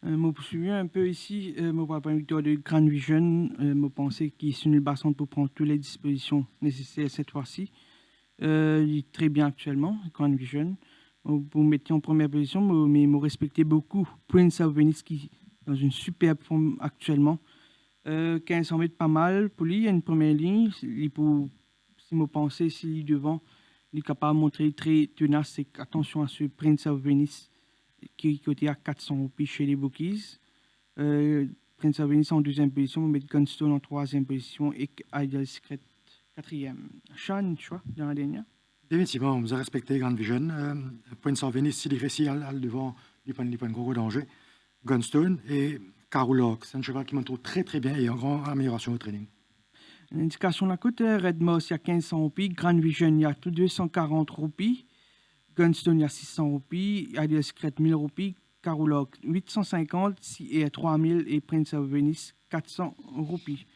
Speaker 3: Je poursuis un peu ici. Je parle pas une victoire de Grand Vision. Je pensais qu'il est une basson pour prendre toutes les dispositions nécessaires cette fois-ci. Il est très bien actuellement, Grand Vision. Vous mettez en première position, mais vous respectez beaucoup Prince of Venice qui est dans une superbe forme actuellement. 1500 mètres, pas mal pour lui. Il y a une première ligne. Si vous pensez, s'il est devant, il est capable de montrer très tenace. Attention à ce Prince of Venice qui est coté à 400 roupies chez les bookies. Prince of Venice en deuxième position, vous mettez Gunstone en troisième position et Ideal Secret quatrième. Sean, choix dans la dernière?
Speaker 2: Définitivement, vous avez respecté Grand Vision. Prince of Venice, s'il est réussi à devant, il n'y a pas de gros danger. Gunstone et Carolog, c'est un cheval qui montre très très bien et en grande amélioration au training.
Speaker 3: L'indication de la côte, Red Moss, il y a 1500 roupies. Grand Vision, il y a 240 roupies. Gunstone, il y a 600 roupies. Ideal Secret, 1000 roupies. Carolog, 850. CA, 3000. Et Prince of Venice, 400 roupies.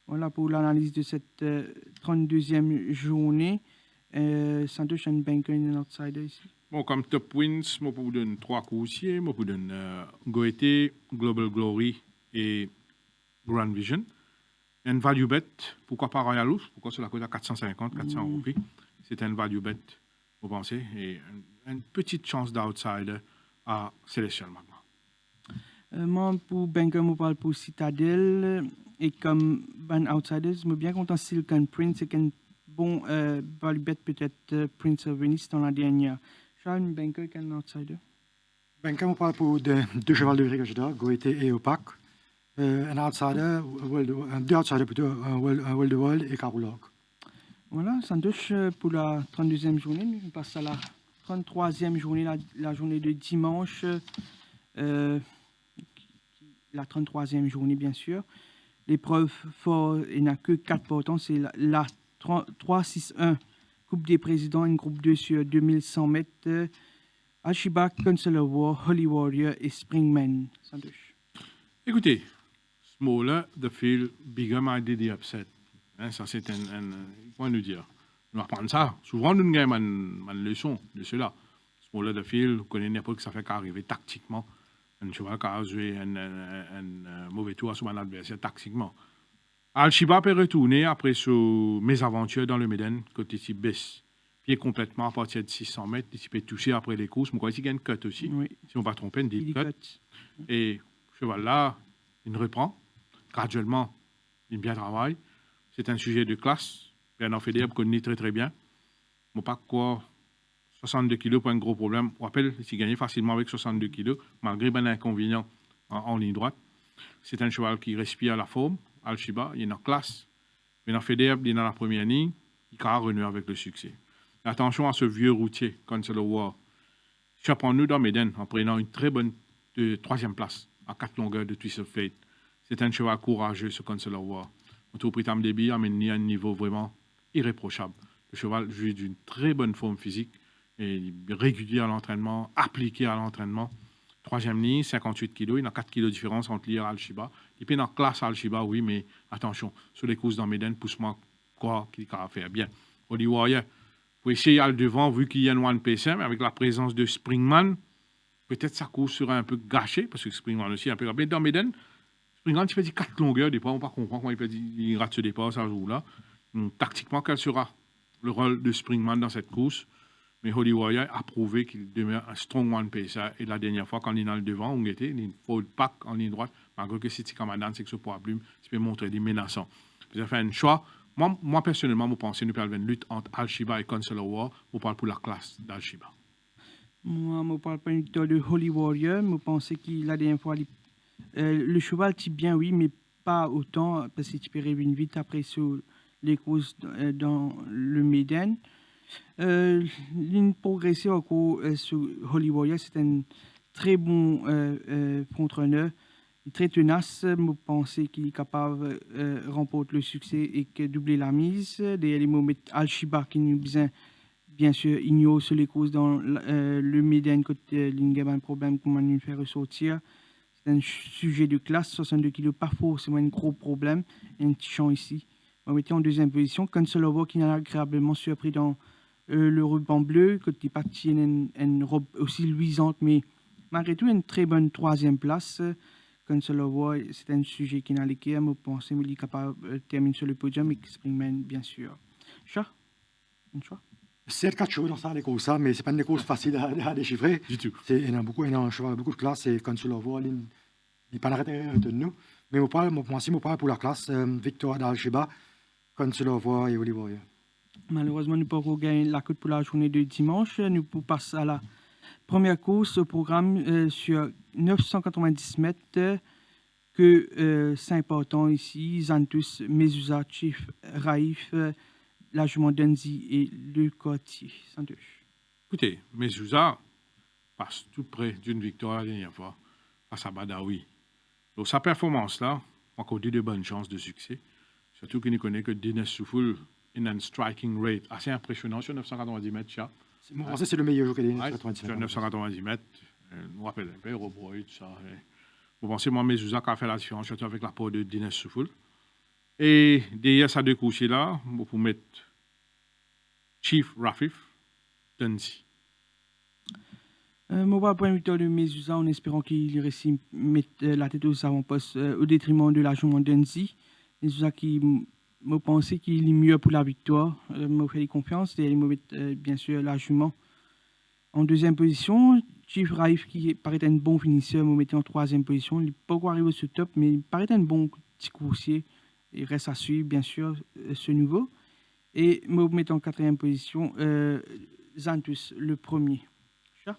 Speaker 3: Voilà pour l'analyse de cette 32e journée. Santosh and Banker in an outsider ici.
Speaker 1: Bon, comme top wins, je vous donne 3 coursiers. Je vous donne Goethe, Global Glory et Grand Vision. Un value bet, pourquoi pas Royal Ouf? Pourquoi cela coûte à 450, 400 roupies? C'est un value bet, vous pensez? Et une petite chance d'outsider à Celestial Magma.
Speaker 3: Moi, pour Banker, je parle pour Citadel. Et comme ban outsiders, je suis bien content Silken Prince. C'est un bon value bet, peut-être Prince of Venice dans la dernière. Charles Banker, quel outsider?
Speaker 2: Banker, on parle pour deux chevals de Grégagida, Goethe et Opac. Un outsider, deux outsiders plutôt, World of World et Carolog.
Speaker 3: Voilà, Santosh pour la 32e journée. On passe à la 33e journée, la journée de dimanche. La 33e journée, bien sûr. L'épreuve fort, il n'y a que 4 portants. C'est la 3-6-1, Coupe des Présidents, une groupe 2 sur 2100 mètres. Alshiba, Consular War, Holy Warrior et Springman. Santosh.
Speaker 1: Écoutez, Smaller, the field, bigger minded, the upset. Hein, ça, c'est un point de dire. On va prendre ça. Souvent, nous avons une leçon de cela. Smaller, the field, vous connaissez n'importe que ça fait qu'arriver tactiquement. Un cheval qui a joué un mauvais tour à son adversaire tactiquement. Al-Shiba peut retourner après ses mésaventures dans le Méden, côté ici baisse. Pied complètement à partir de 600 mètres. Il peut toucher après les courses. Mais quoi, ici, il y a une cut aussi.
Speaker 3: Oui.
Speaker 1: Si on va tromper, une deep cut. Et ce cheval-là, il reprend. Graduellement, il bien travaille. C'est un sujet de classe. Bernard Federer connaît très très bien. Mais pas quoi, 62 kilos pour un gros problème. On rappelle, il gagnait facilement avec 62 kilos, malgré un inconvénient en ligne droite. C'est un cheval qui respire la forme. Al-Shiba, il est en classe. Bernard Federer, il est dans la première ligne. Il a renoué avec le succès. Attention à ce vieux routier, Consular War. Surprend-nous dans Méden en prenant une très bonne troisième place à 4 longueurs de Twist of Fate. C'est un cheval courageux, ce Consular War. Autour Pritam Debbie amène à un niveau vraiment irréprochable. Le cheval joue d'une très bonne forme physique et régulier à l'entraînement, appliqué à l'entraînement. Troisième ligne, 58 kilos. Il y a 4 kilos de différence entre lui et Al-Shiba. Il peut dans la classe Al-Shiba, oui, mais attention, sur les courses dans Méden, pousse-moi quoi qu'il va faire bien. Holly Warrior, pour essayer à le devant, vu qu'il y a un One PC, mais avec la présence de Springman, peut-être sa course sera un peu gâchée, parce que Springman aussi est un peu gâché. Dans Méden, Springman, il fait 4 longueurs, des fois, on ne peut pas comprendre comment il rate ce départ, ça joue-là. Tactiquement, quel sera le rôle de Springman dans cette course? Mais Holly Warrior a prouvé qu'il demeure un strong one pacer. Et la dernière fois, quand il est dans le devant, on était, il faut le pack en ligne droite, malgré que si tu commandes, c'est que ce poids plume, tu peux montrer des menaçants. Vous avez fait un choix. Moi personnellement, je pense que nous avons une lutte entre Al-Shiba et Consular War. On parle pour la classe d'Al-Shiba.
Speaker 3: Moi, je parle pas une victoire de Holly Warrior. Je pense qu'il la dernière fois, le cheval type bien, oui, mais pas autant, parce que tu peux revenir vite après sur les courses dans le Méden. Ligne progressée encore sur Holly Warrior, c'est un très bon contre-honneur, très tenace. Je pense qu'il est capable de remporter le succès et de doubler la mise. Derrière les moments Al-Shiba qui nous bien sûr ignore sur les courses dans le Méden côté il y a un problème comment nous faire ressortir. C'est un sujet de classe, 62 kg, pas forcément un gros problème. Il y a un petit champ ici. On mettait en deuxième position. Consular War qui nous a agréablement surpris dans le ruban bleu, côté parti une robe aussi luisante, mais malgré tout une très bonne troisième place. Consular War, c'est un sujet qui n'a l'équerre, je pense qu'il est capable de terminer sur le podium et Springman, bien sûr. Chat, un choix?
Speaker 2: C'est 4 chevaux dans ça, les courses, mais ce n'est pas une course facile à déchiffrer.
Speaker 1: Du tout.
Speaker 2: Il y a beaucoup de classes, et Consular War, il n'est pas arrêté de nous. Mais moi, je parle pour la classe, victoire d'Al-Shiba, Consular War et Holly Warrior.
Speaker 3: Malheureusement, nous ne pouvons pas gagner la cote pour la journée de dimanche. Nous pouvons passer à la première course au programme sur 990 mètres. Que c'est important ici. Zantus, Mezusa, Chief, Raif, la jument Denzi et le Cotier.
Speaker 1: Écoutez, Mezusa passe tout près d'une victoire la dernière fois face à Badawi. Donc sa performance-là, encore de bonnes chances de succès. Surtout qu'il ne connaît que Dines Soufoul. Il a un striking rate assez impressionnant sur 990 mètres.
Speaker 2: Moi, je pense que c'est le meilleur jeu qu'il y a
Speaker 1: sur 990 mètres. Je me rappelle un peu, Robroy, tout ça. Vous pensez, moi, Mezusa qui a fait la différence, surtout avec la peau de Dines Soufoul. Et derrière ces deux couchers-là, vous pouvez mettre Chief Rafif, Denzi.
Speaker 3: Moi, pour point victoire de Mezusa, en espérant qu'il réussit à mettre la tête aux avant-postes au détriment de la jument Denzi. Mezusa qui je pensais qu'il est mieux pour la victoire. Je me fais confiance et il me met bien sûr la jument. En deuxième position, Chief Raif qui paraît un bon finisseur, me mettait en troisième position. Il n'est pas encore arrivé au top, mais il paraît un bon petit coursier. Il reste à suivre bien sûr ce niveau. Et me mettais en quatrième position, Zantus, le premier. Chat.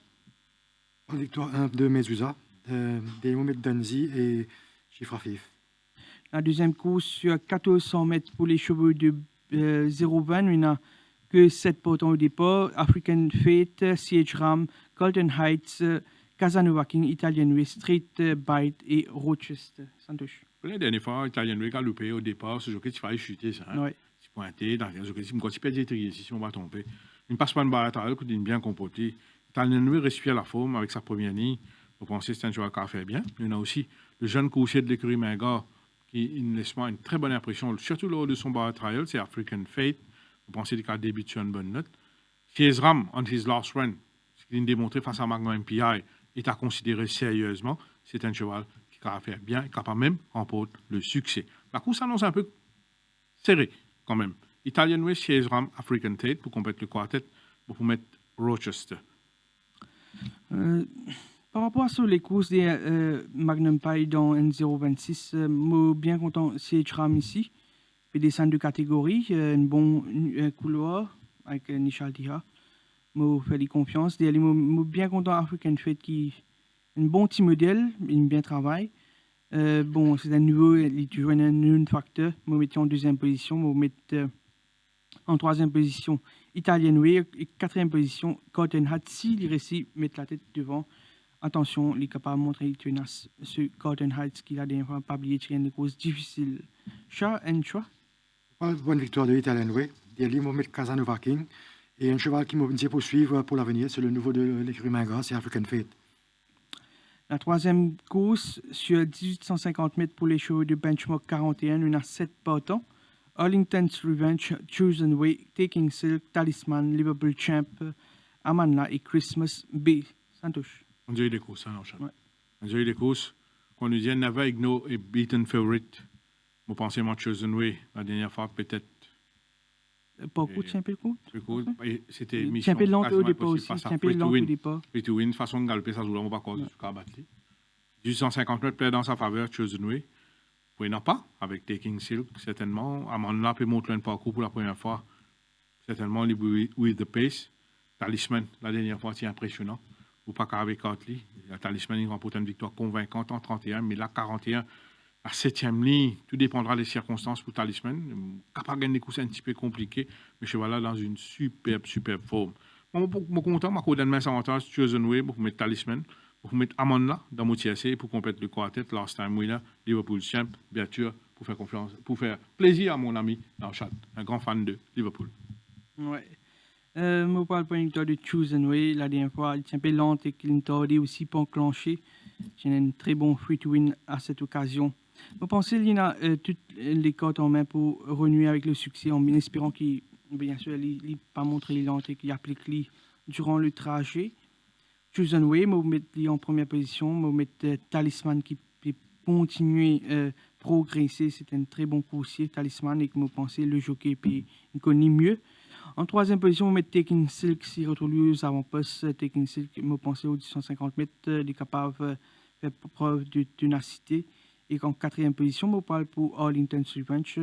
Speaker 2: Victoire de Mezusa, des Mohamed Denzi et Chief Rafif.
Speaker 3: La deuxième course sur 1400 mètres pour les chevaux de 0,20. Il n'y a que 7 partants au départ. African Fate, CH Ram, Golden Heights, Casanova King, Italian Way, Street Bite et Rochester. Santosh.
Speaker 1: La dernière fois, Italian Way a loupé au départ. Ce jockey, il fallait chuter ça.
Speaker 3: Oui.
Speaker 1: Il pointé dans le jockey. Quand il perd des triers, si on va tomber. Il ne passe pas une barre à il est bien comporté. Italian Way respire la forme avec sa première ligne. Vous pensez que c'est un joueur qui a fait bien. Il y en a aussi le jeune coursier de l'écurie Mingard qui laisse une très bonne impression, surtout lors de son bar trial, c'est African Fate. Vous pensez qu'il a débuté sur une bonne note. Fiesram, on his last run, ce qu'il a démontré face à Magnum MPI, est à considérer sérieusement. C'est un cheval qui a fait bien, qui a même remporté le succès. La course annonce un peu serrée quand même. Italian Way, Fiesram, African Fate, pour compléter le quartet, pour mettre Rochester.
Speaker 3: Par rapport à les courses des Magnum Pie dans N026, je suis bien content de CH ici. Il descend de catégorie, un bon couloir avec Nishal Tiha. Je fais confiance. Je suis bien content African Fate qui est un bon petit modèle, il bien travaille. Bon, c'est un nouveau, il joue un facteur. Je me mets en deuxième position, je me mets en troisième position Italian Way et quatrième position Cotton Hat. S'il réussit à mettre la tête devant, attention, il est capable de montrer ce Cotton Heights qu'il a des fois pas oublié de des courses difficiles. Chat and choix.
Speaker 2: Bonne victoire de Italian Way. Il y a Mohamed Casanova King. Et un cheval qui m'a poursuivre pour l'avenir, c'est le nouveau de l'écurie Mingard, c'est African Fate.
Speaker 3: La troisième course, sur 1850 mètres pour les chevaux de benchmark 41, on a 7 partants. Arlington's Revenge, Chosen Way, Taking Silk, Talisman, Liverpool Champ, Amanla et Christmas B. Santosh.
Speaker 1: On dirait des courses, hein, en chat.
Speaker 3: Ouais.
Speaker 1: On dirait des courses. Quand on nous dit Nava Igno et Beaten Favorite, vous pensez mon Chosen Way, la dernière fois, peut-être.
Speaker 3: Pas coup de champion coup.
Speaker 1: Plus cool. Et c'était mission.
Speaker 3: Champion lent au
Speaker 1: quasiment
Speaker 3: départ
Speaker 1: impossible.
Speaker 3: aussi.
Speaker 1: Pas ça,
Speaker 3: Champion
Speaker 1: free to
Speaker 3: lent au
Speaker 1: win.
Speaker 3: départ.
Speaker 1: Free to win, façon de galoper, ça se roule, on va pas cause jusqu'à battre. 1850 mètres, plaît dans sa faveur, Chosen Way. Vous n'en pas, avec Taking Silk, certainement. Amanda peut montrer un parcours pour la première fois. Certainement, with the pace. Talisman, la dernière fois, c'est impressionnant. Ou pas qu'avec Hartley. La Talisman, il remporte une victoire convaincante en 31, mais là, 41, la 7e ligne, tout dépendra des circonstances pour Talisman. Capable de gagner des courses un petit peu compliqués, mais cheval là dans une superbe forme. Moi, je suis content, je donne mes avantages, Chosen Way, pour mettre Talisman, pour mettre Amanda dans mon TSC, pour compléter le quartet, last time winner, Liverpool champ, bien sûr, pour faire confiance, pour faire plaisir à mon ami dans le chat, un grand fan de Liverpool.
Speaker 3: Ouais. Moi, parle pour une victoire de Chosen Way. La dernière fois, il est un peu lente et qu'il tardé aussi pour enclencher. J'ai un très bon free to win à cette occasion. Je pense qu'il a toutes les cartes en main pour renouer avec le succès en espérant qu'il, bien sûr, il pas montré les lentes et qu'il applique les durant le trajet. Chosen Way, je vais mettre en première position. Je vais mettre Talisman qui peut continuer à progresser. C'est un très bon coursier, Talisman, et que je pense le jockey il connaît mieux. En troisième position, on met Taking Silk, si retrouve aux avant-postes. Taking Silk, je pense aux 250 mètres, il est capable de faire preuve de ténacité. Et en quatrième position, on parle pour Arlington's Revenge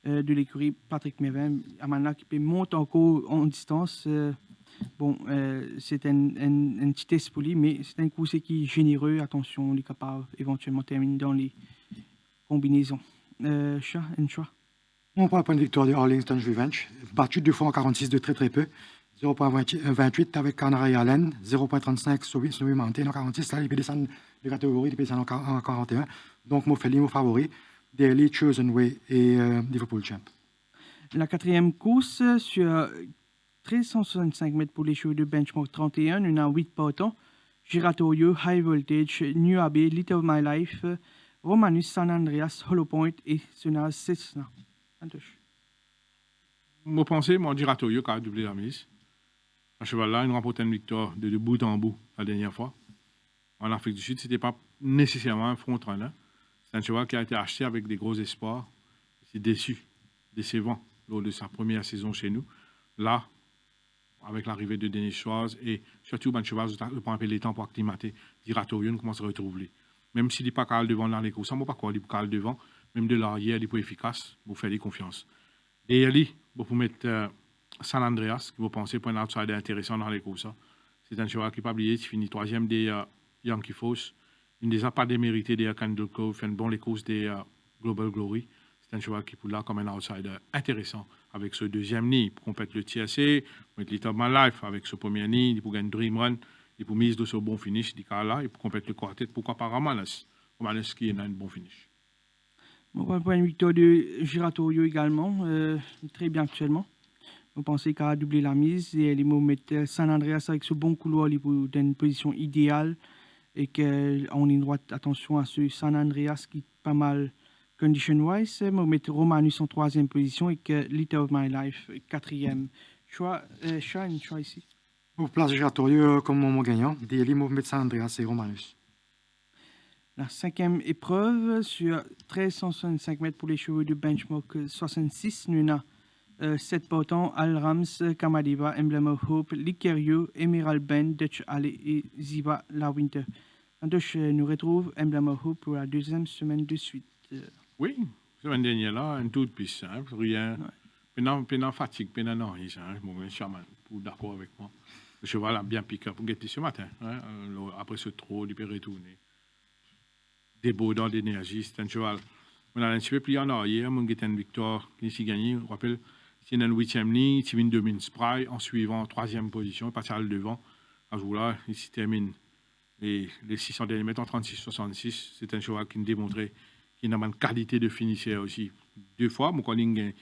Speaker 3: de l'écurie Patrick Mevin. Amanda qui peut monter encore en distance. C'est un petit test pour lui, mais c'est un course qui est généreux. Attention, il est capable éventuellement de terminer dans les combinaisons. Chat, un choix.
Speaker 2: On prend un point de victoire de Arlington's Revenge, battu 2 fois en 46 de très peu. 0.28 avec Canary Allen, 0.35 Snowy Mountain en 46. Là, il peut descendre de catégorie, il peut descendre en 41. Donc, mon favori, Daily, Chosen Way et Liverpool Champ.
Speaker 3: La quatrième course sur 1365 mètres pour les chevaux de benchmark 31, on a 8 partants. Giratorio, High Voltage, New Abbey, Little of My Life, Romanus, San Andreas, Hollow Point et Sonaz Cessna.
Speaker 1: Je pense que mon Giratorio qui a doublé la mise. Ce cheval-là, il remporte une victoire de bout en bout la dernière fois. En Afrique du Sud, ce n'était pas nécessairement un front-runner. C'est un cheval qui a été acheté avec des gros espoirs. C'est décevant lors de sa première saison chez nous. Là, avec l'arrivée de Denis Schwartz et surtout un cheval, je prends un peu les temps pour acclimater. Giratorio, on commence à retrouver. Même s'il n'est pas calme devant dans les courses, on ne peut pas croire qu'il est calme devant. Même de l'arrière, il est plus efficace. Vous faire des confiances. Et Ali, vous mettre San Andreas, qui vous pensez pour un outsider intéressant dans les courses. C'est un cheval qui n'est pas oublié, qui finit 3e des Yankee Force. Il ne les a pas démérité des Candle Cove, fait bon les courses des Global Glory. C'est un cheval qui est là comme un outsider intéressant avec ce deuxième nid. Pour compléter le TSC, pour mettre Little of My Life avec ce premier nid, il pour gagner Dream Run, il pour mise de ce bon finish, il là, et pour compléter le quartet, pourquoi pas Romanus. Romanus qui est un bon finish.
Speaker 3: On va prendre une victoire de Giratorio également, très bien actuellement. On pensait qu'à doubler la mise et les mots mettre San Andreas avec ce bon couloir pour dans une position idéale et qu'on ait droite attention à ce San Andreas qui est pas mal condition-wise. On mettre Romanus en 3e position et que Little of My Life 4e. Choix, un choix ici.
Speaker 2: Pour place Giratorio comme moment gagnant, Daily, on met San Andreas et Romanus.
Speaker 3: La 5e épreuve sur 1365 mètres pour les chevaux de benchmark 66. Nous avons 7 partants, Al Rams, Kamadiva, Emblem of Hope, Likerio, Emerald Bend, Dutch Alley et Ziva La Winter. Donc, nous retrouvons Emblem of Hope pour la 2e semaine de suite.
Speaker 1: Oui, la semaine dernière, là, un tout plus simple, rien. Pénant fatigue, pénant non, je suis d'accord avec moi. Le cheval a bien piqué pour guetter ce matin. Hein, après ce trot, il peut retourner. Débordant d'énergie, c'est un cheval. On a un petit peu plus en arrière, on a une victoire qui s'est gagnée. Je rappelle, c'est une 8e ligne, il termine 2000 spray en suivant 3e position, il passe à le devant. À ce jour-là, il se termine les 600 derniers mètres en 36-66. C'est un cheval qui nous démontrait qu'il a une qualité de finisseur aussi. 2 fois, mon collègue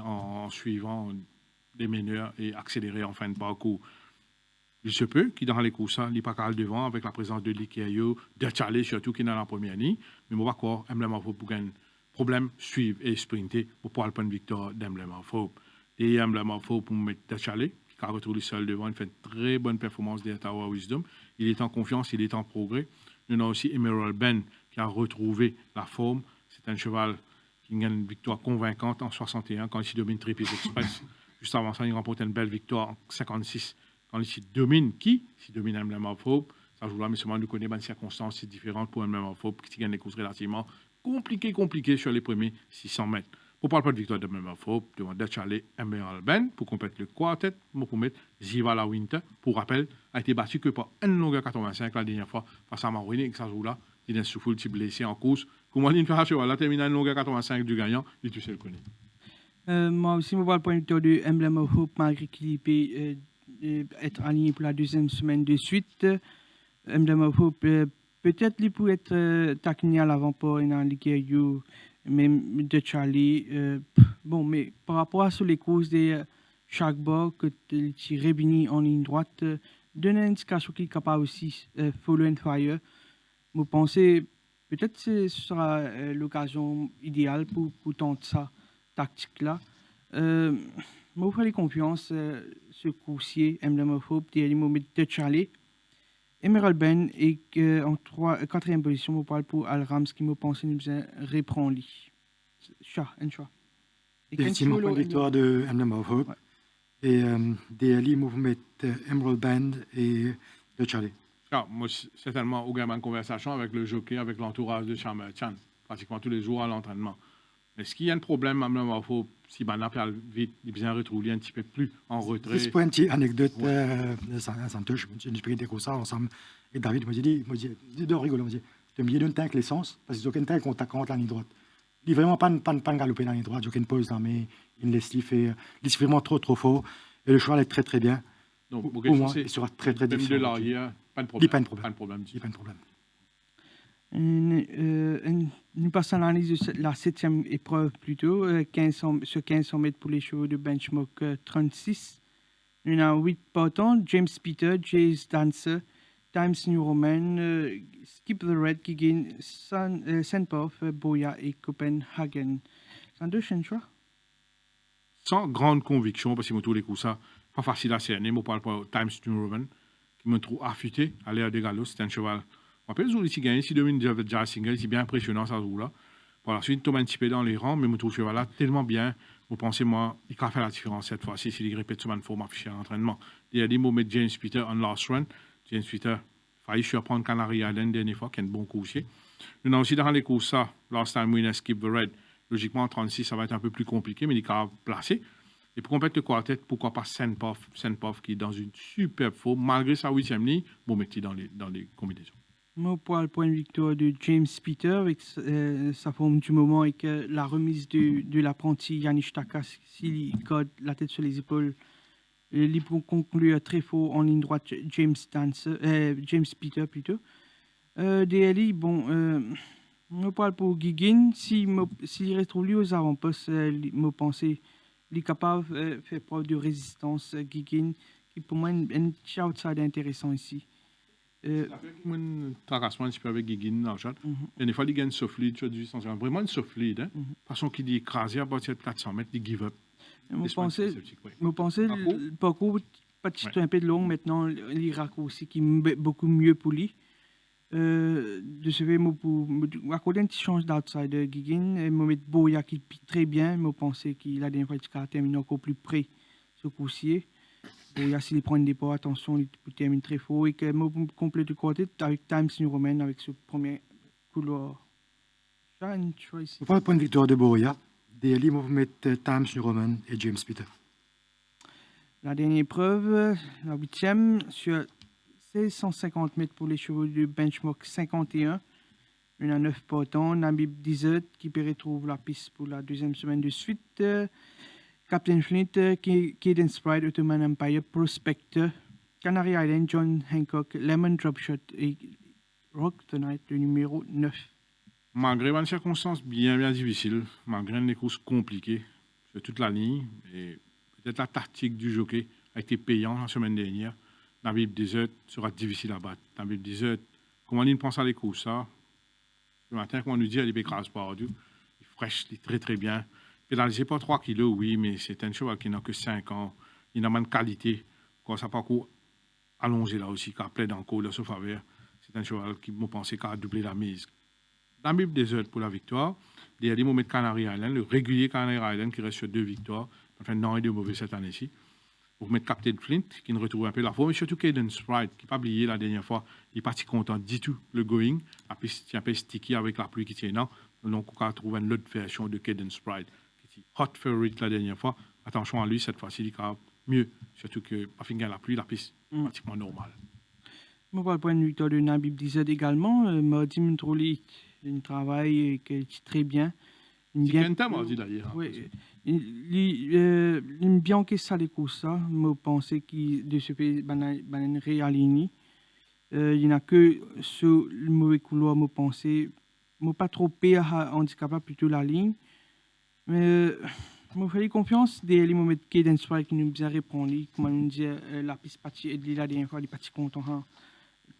Speaker 1: en suivant des meneurs et accéléré en fin de parcours. Il se peut qu'il dans les courses, il n'est pas capable devant avec la présence de Likeyo, de Charlie surtout qui est dans la première ligne. Mais on va voir Emblem of Hope pour un problème, suivre et sprinter pour pouvoir prendre victoire d'Emblem of Hope. Et Emblem of Hope pour mettre de Charlie, qui a retrouvé seul devant, il fait une très bonne performance des Tower Wisdom. Il est en confiance, il est en progrès. Nous avons aussi Emerald Ben qui a retrouvé la forme. C'est un cheval qui gagne une victoire convaincante en 61 quand il domine Tripes Express. Juste avant ça, il remporte une belle victoire en 56 quand il domine qui? S'il domine Emblem of Hope, ça joue là, mais seulement nous connaissons des circonstances différentes pour Emblem of Hope qui gagne des courses relativement compliquées sur les premiers 600 mètres. Pour parler pas de victoire de Emblem of Hope, devant Dutch Alley, Emerald Ben, pour compléter le quartet, pour mettre Ziva Winter, pour rappel, a été battu que par 1 longueur 85 la dernière fois face à Marwini, et que ça joue là, il est souffle, il est blessé en course. Comment il fait à cheval là, termine à 1 longueur 85 du gagnant, il tu sais le connaît.
Speaker 3: Moi aussi, je vois le point de vue de Emblem of Hope, malgré qu'il peut être aligné pour la deuxième semaine de suite. Emblem of Hope, peut-être il peut être taquiné à l'avant-port dans l'Ikeyu, même de Charlie. Bon, mais par rapport à les courses de chaque bord, que tu réunis en ligne droite, donne une indication qu'il est capable aussi de follow and fire. Je pense peut-être que ce sera l'occasion idéale pour tenter ça tactique-là. Je vous fais confiance ce coursier, Emblem of Hope, des moments de Charlie. Emerald Ben et en 4e position, je parle pour Al Rams qui me pense qu'il nous reprend lui. Chat.
Speaker 2: Effectivement, la victoire de Emblem of Hope. Ouais. Et DLI, vous mettez Emerald Ben et de Charlie.
Speaker 1: Ah, moi, certainement, au gamin de conversation avec le jockey, avec l'entourage de Shamar Chan, pratiquement tous les jours à l'entraînement. Est-ce qu'il y a un problème, Emblem of Hope, si Banap a vite, il bien retrouvé un petit peu plus en retrait?
Speaker 2: C'est pour une petite anecdote, ça me touche. J'ai discuté comme ça ensemble. Et David m'a dit, de rigoler, il m'a dit, tu me dis d'un tank l'essence, parce qu'ils n'ont aucun tank contact contre la ligne droite. Il n'est vraiment pas galoper dans la ligne droite, j'ai aucune pause dans mais il laisse il est vraiment trop fort. Et le cheval est très très bien.
Speaker 1: Donc,
Speaker 2: pour moi, il sera très très difficile.
Speaker 1: Même de l'arrière, pas de problème.
Speaker 2: Pas de problème.
Speaker 3: Nous passons à l'analyse de la 7e épreuve plutôt, sur 1500 mètres pour les chevaux de benchmark 36. Nous avons 8 partants, James Peter, Jay's Dancer, Times New Roman, Skip the Red qui gagne Sandpoff, Boya et Copenhagen. C'est deux choix?
Speaker 1: Sans grande conviction, parce que tous les coups ça, pas facile à cerner. Je parle pas Times New Roman, qui me trouve affûté à l'air des galops. C'est un cheval. Je rappelle, ils gagnent, si domine déjà single, c'est bien impressionnant, ça joue là. Par la suite, il tombe un petit peu dans les rangs, mais je trouve ce cheval-là tellement bien. Vous pensez, moi, il va faire la différence cette fois-ci s'il répète sur une forme affichée à l'entraînement. Il y a des mots, mettre James Peter en last run. James Peter, failli surprendre Canary Island dernière fois, qui est un bon coursier. Nous avons aussi dans les courses, ça, last time winner, Skip the Red. Logiquement, en 36, ça va être un peu plus compliqué, mais il est capable de placer. Et pour compléter le quartet, pourquoi pas Sandpoff qui est dans une superbe forme, malgré sa 8e ligne, bon métier dans les combinaisons.
Speaker 3: Moi, pour le point de victoire de James Peter, avec sa forme du moment et que la remise de l'apprenti Yannick Takas, s'il code la tête sur les épaules, il peut conclure très fort en ligne droite James Peter plutôt. DLI, bon, je parle pour Giggin, s'il retrouve lui aux avant-postes, je pense qu'il est capable de faire preuve de résistance, Giggin, qui pour moi est un petit outsider intéressant ici.
Speaker 1: Un tracasement un petit peu avec Giggin dans le chat. Et des fois, il gagne soft lead sur 1850. Vraiment une soft lead. Hein? Façon qu'il dit écrasé à partir de 400 mètres, il give up.
Speaker 3: Je pensais beaucoup, pas de un peu de long maintenant, les raccourcis qui est beaucoup mieux pour lui. De ce fait, pour accorder un petit change d'outsider Giggin, et me mettre Boya qui pique très bien. Je pensais qu'il a des fois qui termine encore plus près ce coursier. Boya, s'il prend des pas, attention, il termine très fort. Et que je complète le quartet avec Times New Roman avec ce premier couloir.
Speaker 2: Pour faire le point de victoire de Boya, DLI, vous mettez Times New Roman et James Peter.
Speaker 3: La dernière épreuve, la 8e, sur 1650 mètres pour les chevaux du benchmark 51. Il y en a 9 partants. Nabib Dizet qui retrouve la piste pour la deuxième semaine de suite. Captain Flint, Cadence Pride, Ottoman Empire, Prospector, Canary Island, John Hancock, Lemon Dropshot et Rock Tonight, le numéro 9.
Speaker 1: Malgré une circonstance bien difficile, malgré les courses compliquées sur toute la ligne, et peut-être la tactique du jockey a été payante la semaine dernière. Nabib Desert sera difficile à battre. Nabib Desert, comment on pense à les courses, ça? Le matin, comme on nous dit, elle est écrase pas du. Il est fraîche, il est très très bien. Pénalisé pas 3 kilos, oui, mais c'est un cheval qui n'a que 5 ans. Il n'a pas de qualité. Quand ça pas encore allongé là aussi, qui a plaidé encore de ce faveur. C'est un cheval qui me pensait qu'à doubler la mise. Nabib Desert pour la victoire. Il y a des moments de Canary Island, le régulier Canary Island qui reste sur 2 victoires. Enfin, non et 2 mauvais cette année-ci. Pour mettre Captain Flint, qui nous retrouve un peu la forme, et surtout Caden Sprite, qui n'a pas oublié la dernière fois, il est parti content du tout, le going. La piste est un peu sticky avec la pluie qui tient là. Donc, on va trouver une autre version de Caden Sprite, qui est hot favorite la dernière fois. Attention à lui, cette fois-ci, il est mieux. Surtout que, pas finir la pluie, la piste est pratiquement normale.
Speaker 3: Moi, pour le point de vue de Nabib Desert également, Mardi Mtroli, un travail qui est très bien.
Speaker 1: C'est bien temps, Mardi, d'ailleurs.
Speaker 3: Oui. Il bien que ça les courses ça me pensais qu'il de ce pays ban réaligné il y en a que sur le mauvais couloir me pensais me pas trop pire handicapé plutôt la ligne mais me fait confiance des les moments qui dans soir qui nous bien répondre comment on dit la piste partie et la dernière fois il parti content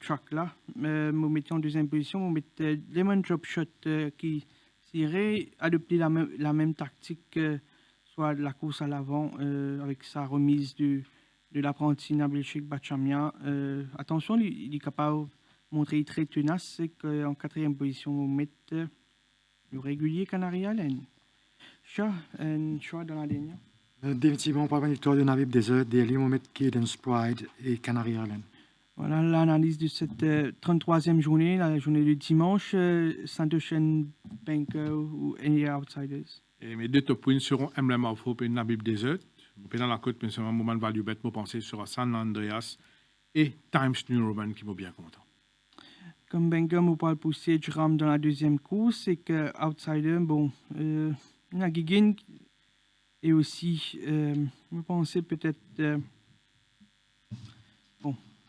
Speaker 3: track là me mettais en deuxième position me mettais Lemon Drop Shot qui serait adopter la même tactique soit la course à l'avant avec sa remise de l'apprenti Nabil Sheikh Bachamia. Attention, il est capable de montrer très tenace, c'est qu'en 4e position, on met le régulier Canary Island. Un choix dans la dernière.
Speaker 2: Définitivement, pas une victoire de Nabib Desert, des Limomet Cadence Pride et Canary Island.
Speaker 3: Voilà l'analyse de cette 33e journée, la journée de dimanche, Saint-Ocean Banker ou Any Outsiders.
Speaker 1: Et mes 2 top wins seront Emblem of Hope et Nabib Desert. Dans la côte, mais c'est un moment de value bet, je pense, sera San Andreas et Times New Roman qui m'ont bien content.
Speaker 3: Comme Benga m'a pas poussé Jram dans la deuxième course, c'est que Outsider, bon, Nagigin et aussi, je pensais peut-être,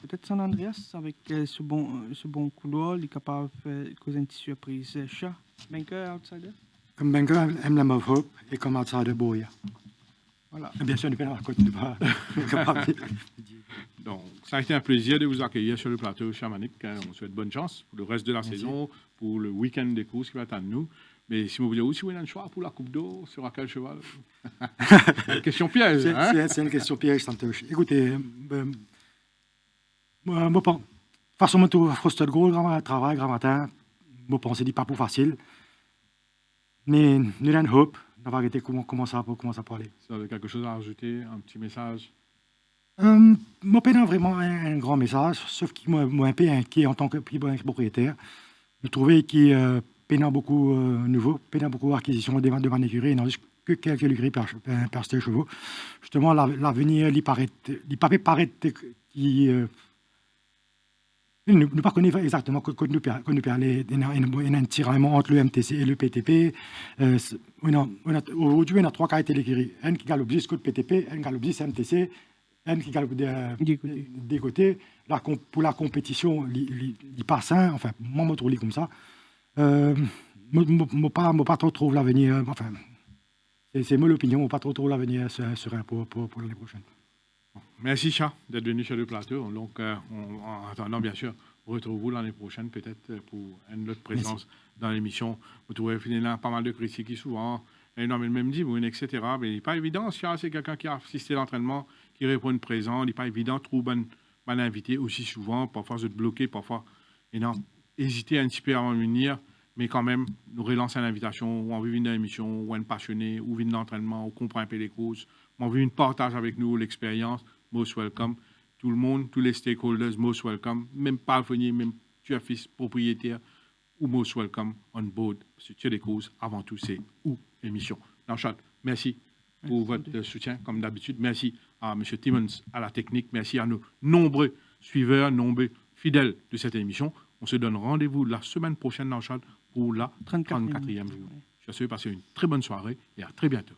Speaker 3: peut-être San Andreas avec ce bon couloir, il est capable de faire causer une petite surprise. Chat, Benga, Outsider.
Speaker 2: Comme Benga, Emblem of Hope et comme Outsider Boya.
Speaker 3: Voilà.
Speaker 2: Bien sûr, nous la côte de pas.
Speaker 1: Donc, ça a été un plaisir de vous accueillir sur le plateau chamanique. On souhaite bonne chance pour le reste de la saison, pour le week-end des courses qui va attendre nous. Mais si vous voulez aussi, vous avez un choix pour la Coupe d'eau, sur quel cheval? Une question piège.
Speaker 2: C'est une question piège, Santosh. Écoutez, moi, façon de tout, Frosted Gold, grand travail, grand matin, je pense que c'est pas pour facile. Mais nous avons hope d'avoir été comment ça peut aller.
Speaker 1: Vous avez quelque chose à rajouter, un petit message?
Speaker 2: Moi, pas vraiment un grand message, sauf qu'il m'a un peu inquiet en tant que propriétaire. Je trouvais qu'il peinait beaucoup nouveau, peinait beaucoup d'acquisition de ma écurie, il n'y a juste que quelques écuries par chevaux. Justement, l'avenir, il paraît qu'il ne pas connaître exactement quand nous parlons d'un tiraillement entre le MTC et le PTP. Aujourd'hui, on a 3 qualités d'écurie. Un qui galope jusqu'au PTP, un qui galope jusqu'au MTC, un qui galope des côtés. Pour la compétition, il passe un, enfin, moi, je me trouve comme ça. Je pas trop trouve l'avenir, enfin, c'est moi l'opinion, je ne pas trop trouve l'avenir serein pour l'année prochaine.
Speaker 1: Merci, Chat, d'être venu sur le plateau. Donc, en attendant, bien sûr, retrouvez-vous l'année prochaine, peut-être, pour une autre présence dans l'émission. Vous trouvez finalement pas mal de critiques qui, souvent, même dit, etc. Mais il n'est pas évident. Chat, c'est quelqu'un qui a assisté à l'entraînement, qui répond présent. Il n'est pas évident de trouver un invité aussi souvent. Parfois, se bloquer, parfois, hésiter un petit peu avant de venir. Mais quand même, nous relancer l'invitation, ou on veut venir dans l'émission, ou un passionné, ou venir d'entraînement, ou comprendre un peu les causes. On veut une partage avec nous l'expérience. Most welcome. Tout le monde, tous les stakeholders, most welcome. Même parvenir, même tu es fils propriétaire, ou most welcome on board. Parce que tu as des causes, avant tout, c'est ou émission. Nanchat, merci pour votre soutien, comme d'habitude. Merci à M. Timmons, à la technique. Merci à nos nombreux suiveurs, nombreux fidèles de cette émission. On se donne rendez-vous la semaine prochaine, Nanchat, pour la 34e journée. Je suis sûr de passer une très bonne soirée et à très bientôt.